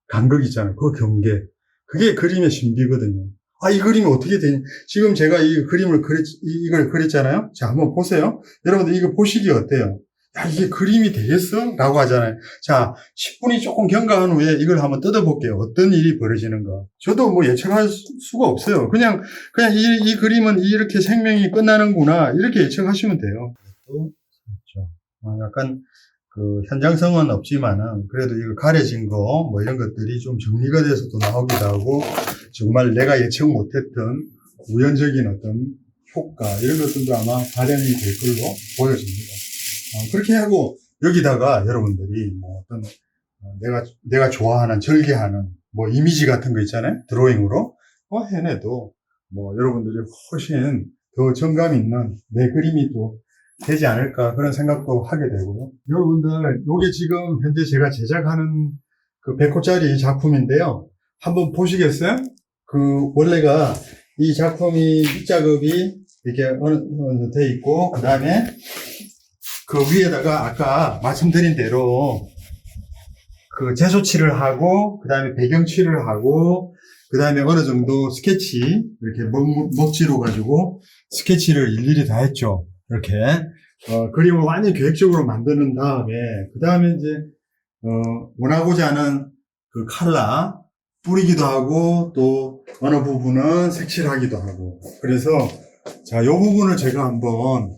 간극 있잖아요. 그 경계. 그게 그림의 신비거든요. 이 그림이 어떻게 되니? 지금 제가 이 그림을 이걸 그렸잖아요. 자, 한번 보세요. 여러분들 이거 보시기 어때요? 야, 이게 그림이 되겠어? 라고 하잖아요. 자, 10분이 조금 경과한 후에 이걸 한번 뜯어볼게요. 어떤 일이 벌어지는가. 저도 뭐 예측할 수가 없어요. 그냥 이 그림은 이렇게 생명이 끝나는구나, 이렇게 예측하시면 돼요. 또, 그렇죠. 약간, 현장성은 없지만은, 그래도 이거 가려진 거, 뭐 이런 것들이 좀 정리가 돼서 또 나오기도 하고, 정말 내가 예측 못했던 우연적인 어떤 효과, 이런 것들도 아마 발현이 될 걸로 보여집니다. 그렇게 하고, 여기다가 여러분들이 뭐 어떤, 내가 좋아하는, 절개하는, 뭐 이미지 같은 거 있잖아요? 드로잉으로. 해내도, 뭐 여러분들이 훨씬 더 정감 있는 내 그림이 또 되지 않을까, 그런 생각도 하게 되고요. 여러분들, 요게 지금 현재 제가 제작하는 그 100호짜리 작품인데요. 한번 보시겠어요? 원래가 이 작품이 밑작업이 이렇게 어느 정도 돼 있고, 그 다음에 그 위에다가 아까 말씀드린 대로 그 제소칠을 하고, 그 다음에 배경칠을 하고, 그 다음에 어느 정도 스케치, 이렇게 먹지로 가지고 스케치를 일일이 다 했죠. 이렇게, 그림을 완전히 계획적으로 만드는 다음에, 그 다음에 이제, 원하고자 하는 그 컬러 뿌리기도 하고, 또 어느 부분은 색칠하기도 하고. 그래서, 자, 요 부분을 제가 한번,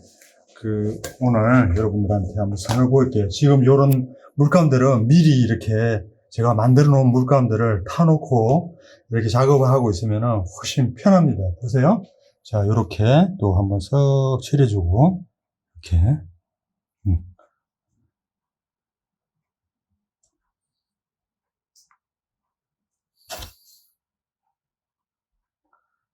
오늘 여러분들한테 한번 선을 보일게요. 지금 요런 물감들은 미리 이렇게 제가 만들어 놓은 물감들을 타놓고 이렇게 작업을 하고 있으면 훨씬 편합니다. 보세요. 자, 요렇게 또 한번 쓱 칠해주고, 이렇게.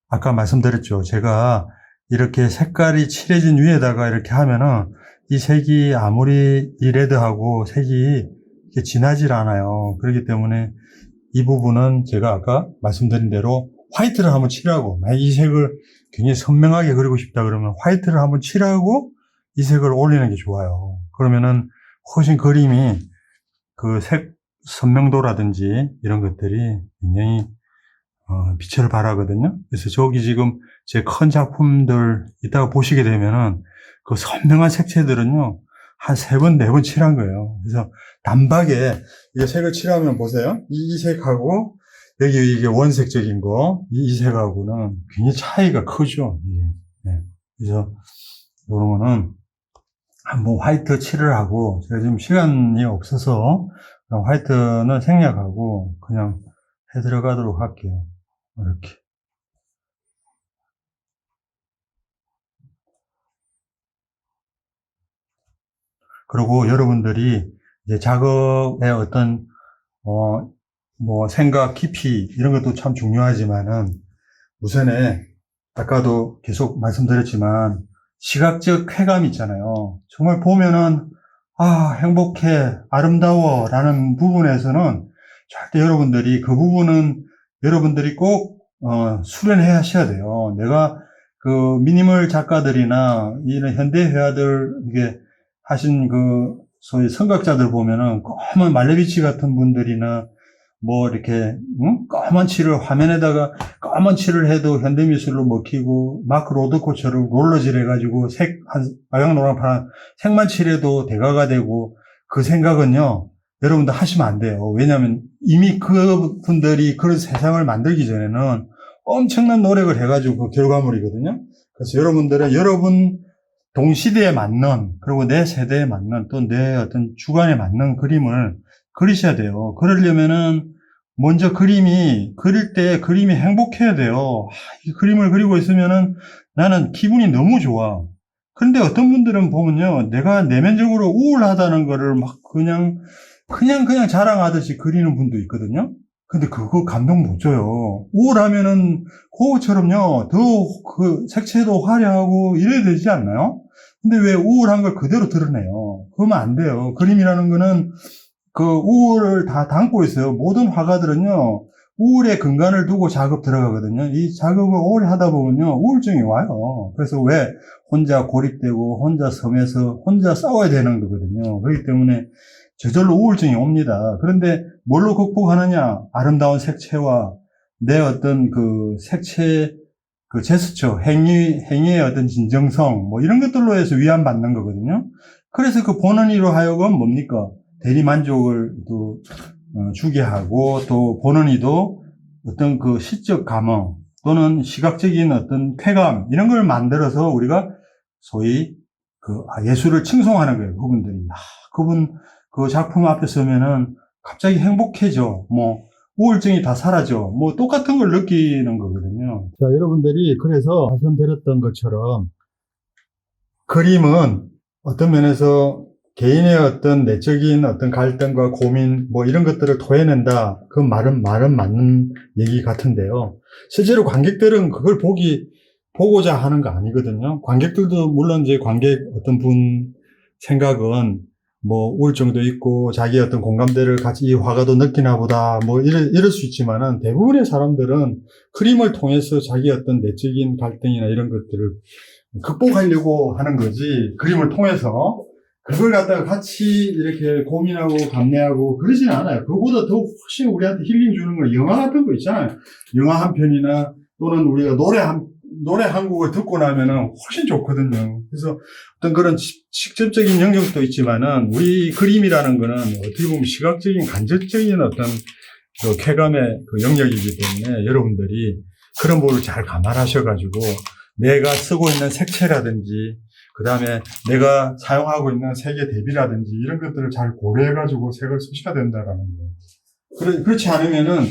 아까 말씀드렸죠. 제가 이렇게 색깔이 칠해진 위에다가 이렇게 하면은 이 색이 아무리 이 레드하고 색이 이렇게 진하질 않아요. 그렇기 때문에 이 부분은 제가 아까 말씀드린 대로 화이트를 한번 칠하고, 만약 이 색을 굉장히 선명하게 그리고 싶다 그러면 화이트를 한번 칠하고 이 색을 올리는 게 좋아요. 그러면은 훨씬 그림이 그 색 선명도라든지 이런 것들이 굉장히 빛을 발하거든요. 그래서 저기 지금 제 큰 작품들 이따가 보시게 되면은 그 선명한 색채들은요, 한 3번, 4번 칠한 거예요. 그래서 단박에 이 색을 칠하면 보세요. 이 색하고 여기 이게 원색적인 거, 이 색하고는 굉장히 차이가 크죠. 네. 그래서 그러면은 한번 화이트 칠을 하고, 제가 지금 시간이 없어서 화이트는 생략하고 그냥 해 들어가도록 할게요. 이렇게. 그리고 여러분들이 이제 작업의 어떤, 생각 깊이, 이런 것도 참 중요하지만은, 우선에, 아까도 계속 말씀드렸지만, 시각적 쾌감 있잖아요. 정말 보면은, 행복해, 아름다워, 라는 부분에서는, 절대 여러분들이, 그 부분은 여러분들이 꼭, 수련해 하셔야 돼요. 내가, 미니멀 작가들이나, 이런 현대 회화들, 이게, 하신 소위 선각자들 보면은, 검은 말레비치 같은 분들이나, 이렇게, 검은 칠을, 화면에다가 검은 칠을 해도 현대미술로 먹히고, 마크 로드코처럼 롤러질 해가지고, 빨강, 노랑, 파란, 색만 칠해도 대가가 되고, 그 생각은요, 여러분들 하시면 안 돼요. 왜냐면, 이미 그분들이 그런 세상을 만들기 전에는 엄청난 노력을 해가지고 그 결과물이거든요. 그래서 여러분들은 여러분 동시대에 맞는, 그리고 내 세대에 맞는, 또 내 어떤 주관에 맞는 그림을 그리셔야 돼요. 그러려면은, 먼저 그릴 때 그림이 행복해야 돼요. 이 그림을 그리고 있으면은 나는 기분이 너무 좋아. 그런데 어떤 분들은 보면요, 내가 내면적으로 우울하다는 거를 막 그냥 자랑하듯이 그리는 분도 있거든요. 근데 그거 감동 못 줘요. 우울하면은, 그거처럼요, 색채도 화려하고 이래야 되지 않나요? 근데 왜 우울한 걸 그대로 드러내요? 그러면 안 돼요. 그림이라는 거는 그 우울을 다 담고 있어요. 모든 화가들은요, 우울에 근간을 두고 작업 들어가거든요. 이 작업을 오래 하다 보면요, 우울증이 와요. 그래서 왜 혼자 고립되고, 혼자 섬에서 혼자 싸워야 되는 거거든요. 그렇기 때문에 저절로 우울증이 옵니다. 그런데 뭘로 극복하느냐? 아름다운 색채와 내 어떤 색채, 제스처, 행위의 어떤 진정성, 이런 것들로 해서 위안받는 거거든요. 그래서 그 보는 이로 하여금 뭡니까? 대리 만족을 또 주게 하고, 또 보는 이도 어떤 시적 감흥 또는 시각적인 어떤 쾌감, 이런 걸 만들어서 우리가 소위 예술을 칭송하는 거예요. 그분들이. 그분 그 작품 앞에 서면은 갑자기 행복해져. 우울증이 다 사라져. 똑같은 걸 느끼는 거거든요. 자, 여러분들이 그래서 말씀드렸던 것처럼 그림은 어떤 면에서 개인의 어떤 내적인 어떤 갈등과 고민, 이런 것들을 토해낸다. 그 말은 맞는 얘기 같은데요. 실제로 관객들은 그걸 보고자 하는 거 아니거든요. 관객들도 물론 이제 관객 어떤 분 생각은 우울증도 있고 자기 어떤 공감대를 같이 이 화가도 느끼나 보다 이럴 수 있지만은 대부분의 사람들은 그림을 통해서 자기 어떤 내적인 갈등이나 이런 것들을 극복하려고 하는 거지, 그림을 통해서 그걸 갖다가 같이 이렇게 고민하고 감내하고 그러지는 않아요. 그거보다 더 훨씬 우리한테 힐링 주는 건 영화 같은 거 있잖아요. 영화 한 편이나 또는 우리가 노래 한 곡을 듣고 나면은 훨씬 좋거든요. 그래서 어떤 그런 직접적인 영역도 있지만은 우리 그림이라는 거는 어떻게 보면 시각적인 간접적인 어떤 쾌감의 영역이기 때문에 여러분들이 그런 부분을 잘 감안하셔가지고 내가 쓰고 있는 색채라든지 그 다음에 내가 사용하고 있는 색의 대비라든지 이런 것들을 잘 고려해가지고 색을 쓰셔야 된다라는 거예요. 그렇지 않으면은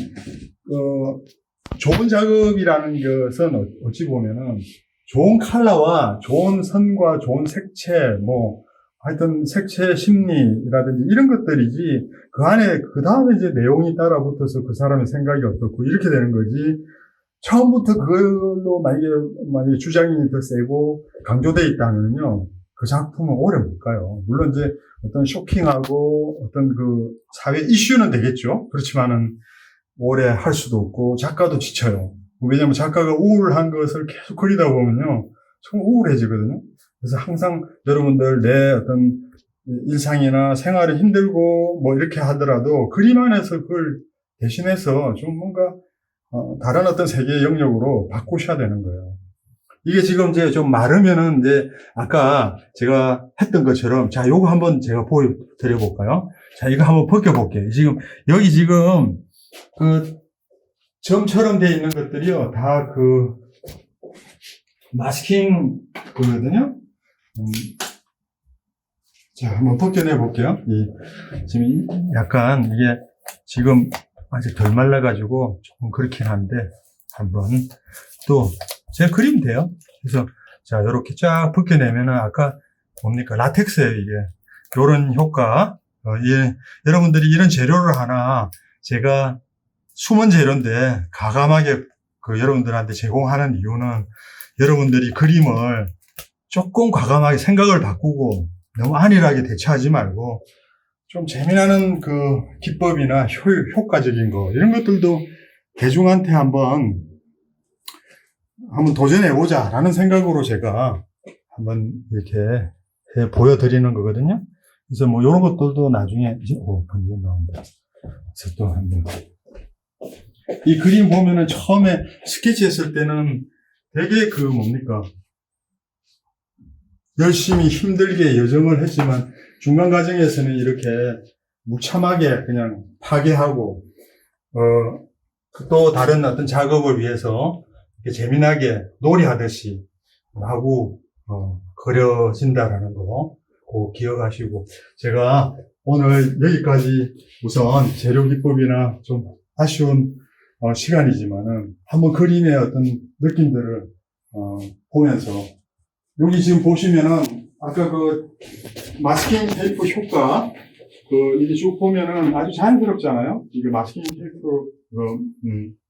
좋은 작업이라는 것은 어찌 보면은 좋은 컬러와 좋은 선과 좋은 색채, 하여튼 색채 심리라든지 이런 것들이지, 그 안에, 그 다음에 이제 내용이 따라 붙어서 그 사람의 생각이 어떻고 이렇게 되는 거지, 처음부터 그걸로 만약에 주장이 더 세고 강조되어 있다면요, 그 작품은 오래 못 가요. 물론 이제 어떤 쇼킹하고 어떤 사회 이슈는 되겠죠. 그렇지만은 오래 할 수도 없고 작가도 지쳐요. 왜냐면 작가가 우울한 것을 계속 그리다 보면요, 정말 우울해지거든요. 그래서 항상 여러분들 내 어떤 일상이나 생활이 힘들고 이렇게 하더라도 그림 안에서 그걸 대신해서 좀 뭔가 다른 어떤 세계의 영역으로 바꾸셔야 되는 거예요. 이게 지금 이제 좀 마르면은 이제 아까 제가 했던 것처럼, 자, 요거 한번 제가 보여드려 볼까요? 자, 이거 한번 벗겨볼게요. 여기 지금 점처럼 되어 있는 것들이요, 다 마스킹 거거든요. 자, 한번 벗겨내 볼게요. 지금 약간 이게 지금 아직 덜 말라가지고 조금 그렇긴 한데, 한번 또 제가 그리면 돼요. 그래서 자, 이렇게 쫙 벗겨내면은 아까 뭡니까? 라텍스예요, 이게. 요런 효과, 예, 여러분들이 이런 재료를 하나 제가 숨은 재료인데 과감하게 여러분들한테 제공하는 이유는 여러분들이 그림을 조금 과감하게 생각을 바꾸고 너무 안일하게 대처하지 말고 좀 재미나는 기법이나 효과적인 거 이런 것들도 대중한테 한번 도전해보자 라는 생각으로 제가 한번 이렇게 보여드리는 거거든요. 그래서 뭐 이런 것들도 나중에 번지 나온다. 그래서 또 한번 이 그림 보면은 처음에 스케치했을 때는 되게 뭡니까 열심히 힘들게 여정을 했지만 중간 과정에서는 이렇게 무참하게 그냥 파괴하고 또 다른 어떤 작업을 위해서 이렇게 재미나게 놀이하듯이 하고 그려진다라는 거 꼭 기억하시고 제가 오늘 여기까지 우선 재료 기법이나 좀 아쉬운 시간이지만은 한번 그림의 어떤 느낌들을 보면서 여기 지금 보시면은 아까 마스킹 테이프 효과 이게 쭉 보면은 아주 자연스럽잖아요. 이게 마스킹 테이프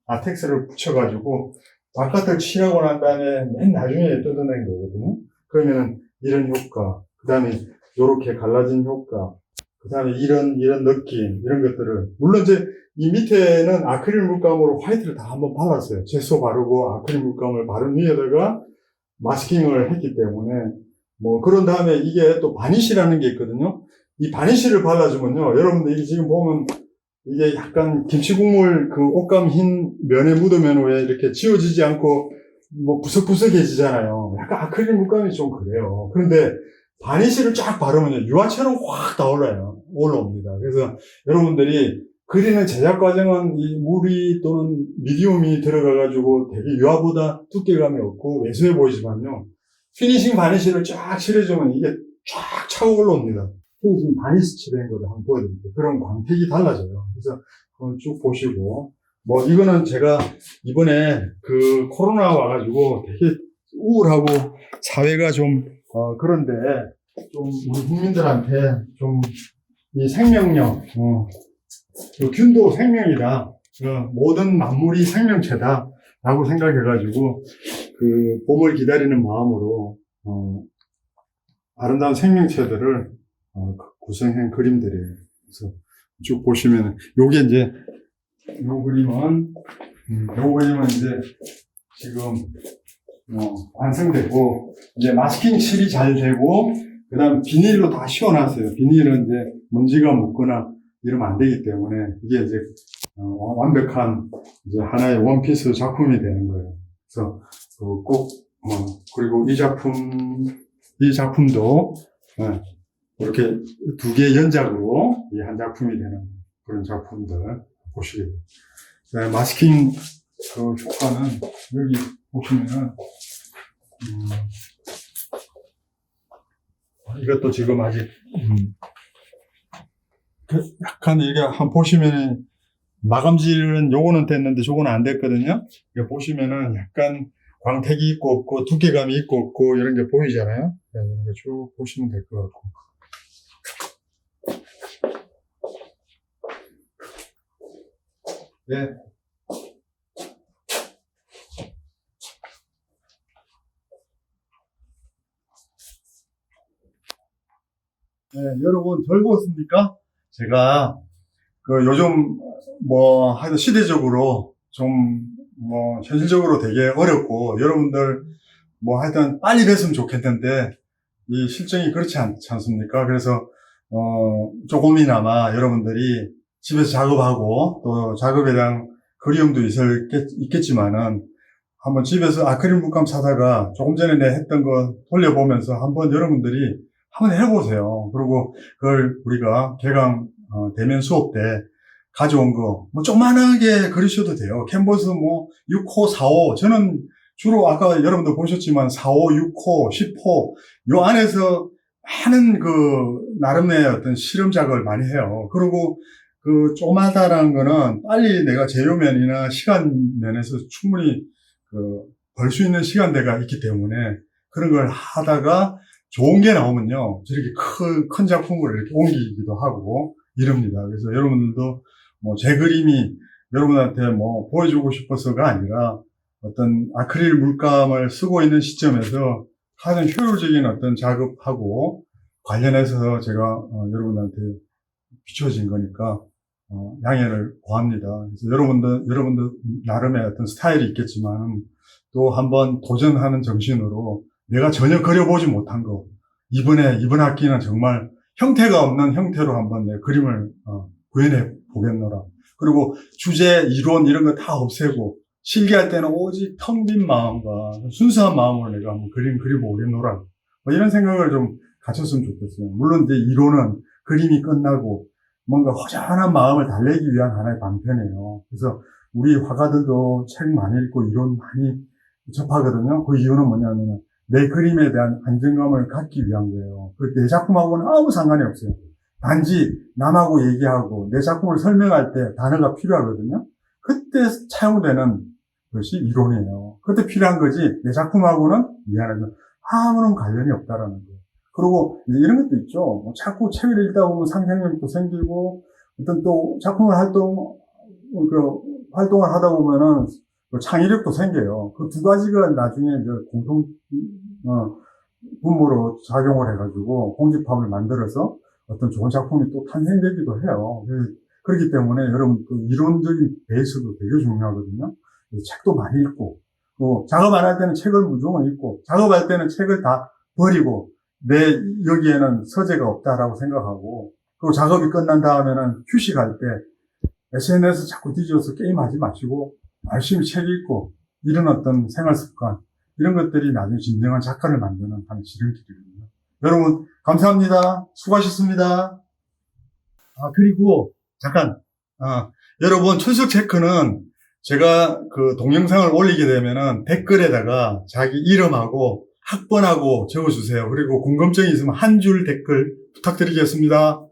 라텍스를 붙여가지고 바깥을 칠하고 난 다음에 맨 나중에 뜯어낸 거거든요. 그러면은 이런 효과, 그 다음에 요렇게 갈라진 효과, 그 다음에 이런 느낌, 이런 것들을 물론 이제 이 밑에는 아크릴 물감으로 화이트를 다 한번 발랐어요. 제소 바르고 아크릴 물감을 바른 위에다가 마스킹을 했기 때문에 그런 다음에 이게 또 바니쉬라는 게 있거든요. 이 바니쉬를 발라주면요, 여러분들 이게 지금 보면 이게 약간 김치국물 옷감 흰 면에 묻으면 왜 이렇게 지워지지 않고 부석부석해지잖아요. 약간 아크릴 물감이 좀 그래요. 그런데 바니쉬를 쫙 바르면요, 유화처럼 확 올라옵니다. 그래서 여러분들이 그리는 제작 과정은 이 물이 또는 미디움이 들어가가지고 되게 유화보다 두께감이 없고 왜소해 보이지만요, 피니싱 바니쉬를 쫙 칠해주면 이게 쫙 차고 올라옵니다. 피니싱 바니쉬 칠한 거를 한번 보여드릴게요. 그런 광택이 달라져요. 그래서 한번 쭉 보시고, 이거는 제가 이번에 코로나 와가지고 되게 우울하고 사회가 좀, 그런데 좀 우리 국민들한테 좀 이 생명력, 균도 생명이다. 모든 만물이 생명체다. 라고 생각해가지고, 봄을 기다리는 마음으로, 아름다운 생명체들을, 구성한 그림들이에요. 그래서 쭉 보시면, 요게 이제, 요 그림은 이제 지금, 완성되고, 이제 마스킹 칠이 잘 되고, 그 다음 비닐로 다 씌워놨어요. 비닐은 이제 먼지가 묻거나 이러면 안 되기 때문에 이게 이제 완벽한 이제 하나의 원피스 작품이 되는 거예요. 그래서 꼭 그리고 이 작품도 이렇게 두 개 연작으로 이 한 작품이 되는 그런 작품들 보시게 돼요. 마스킹 효과는 여기 보시면은 이것도 지금 아직 약간 이게 한번 보시면은 마감질은 요거는 됐는데 저거는 안 됐거든요. 이거 보시면은 약간 광택이 있고 없고 두께감이 있고 없고 이런 게 보이잖아요. 이런 거 쭉 보시면 될 것 같고. 네. 네, 여러분 즐거웠습니까? 제가 요즘 하여튼 시대적으로 좀 현실적으로 되게 어렵고 여러분들 하여튼 빨리 됐으면 좋겠는데 이 실정이 그렇지 않습니까? 그래서 조금이나마 여러분들이 집에서 작업하고 또 작업에 대한 그리움도 있겠지만은 한번 집에서 아크릴 물감 사다가 조금 전에 내가 했던 거 돌려보면서 한번 여러분들이 한번 해보세요. 그리고 그걸 우리가 개강 대면 수업 때 가져온 거 조그만하게 그리셔도 돼요. 캔버스 6호, 4호. 저는 주로 아까 여러분들 보셨지만 4호, 6호, 10호 요 안에서 많은 나름의 어떤 실험 작업을 많이 해요. 그리고 조그마다라는 거는 빨리 내가 재료면이나 시간 면에서 충분히 벌 수 있는 시간대가 있기 때문에 그런 걸 하다가 좋은 게 나오면요, 저렇게 큰 작품으로 이렇게 옮기기도 하고 이럽니다. 그래서 여러분들도 뭐 제 그림이 여러분한테 뭐 보여주고 싶어서가 아니라 어떤 아크릴 물감을 쓰고 있는 시점에서 가장 효율적인 어떤 작업하고 관련해서 제가 여러분한테 비춰진 거니까 양해를 구합니다. 그래서 여러분들 나름의 어떤 스타일이 있겠지만 또 한번 도전하는 정신으로 내가 전혀 그려보지 못한 거, 이번 학기는 정말 형태가 없는 형태로 한번 내 그림을 구현해 보겠노라. 그리고 주제, 이론 이런 거 다 없애고 실기할 때는 오직 텅 빈 마음과 순수한 마음으로 내가 한번 그림 그려보겠노라. 뭐 이런 생각을 좀 가졌으면 좋겠어요. 물론 이제 이론은 그림이 끝나고 뭔가 허전한 마음을 달래기 위한 하나의 방편이에요. 그래서 우리 화가들도 책 많이 읽고 이론 많이 접하거든요. 그 이유는 뭐냐면 내 그림에 대한 안정감을 갖기 위한 거예요. 내 작품하고는 아무 상관이 없어요. 단지 남하고 얘기하고 내 작품을 설명할 때 단어가 필요하거든요. 그때 차용되는 것이 이론이에요. 그때 필요한 거지 내 작품하고는 미안하지만 아무런 관련이 없다라는 거예요. 그리고 이제 이런 것도 있죠. 뭐 자꾸 책을 읽다 보면 상상력도 생기고 어떤 또 작품을 활동을 하다 보면은 창의력도 생겨요. 그 두 가지가 나중에 이제 공통 분모로 작용을 해가지고 공집합을 만들어서 어떤 좋은 작품이 또 탄생되기도 해요. 그렇기 때문에 여러분 그 이론적인 베이스도 되게 중요하거든요. 책도 많이 읽고 또 작업 안 할 때는 책을 무조건 읽고 작업할 때는 책을 다 버리고 내 여기에는 서재가 없다라고 생각하고 그리고 작업이 끝난 다음에는 휴식할 때 SNS 자꾸 뒤져서 게임하지 마시고 열심히 책 읽고 이런 어떤 생활 습관 이런 것들이 나중에 진정한 작가를 만드는 하는 지름길이거든요. 여러분 감사합니다. 수고하셨습니다. 그리고 잠깐 여러분 출석 체크는 제가 그 동영상을 올리게 되면은 댓글에다가 자기 이름하고 학번하고 적어주세요. 그리고 궁금증이 있으면 한 줄 댓글 부탁드리겠습니다.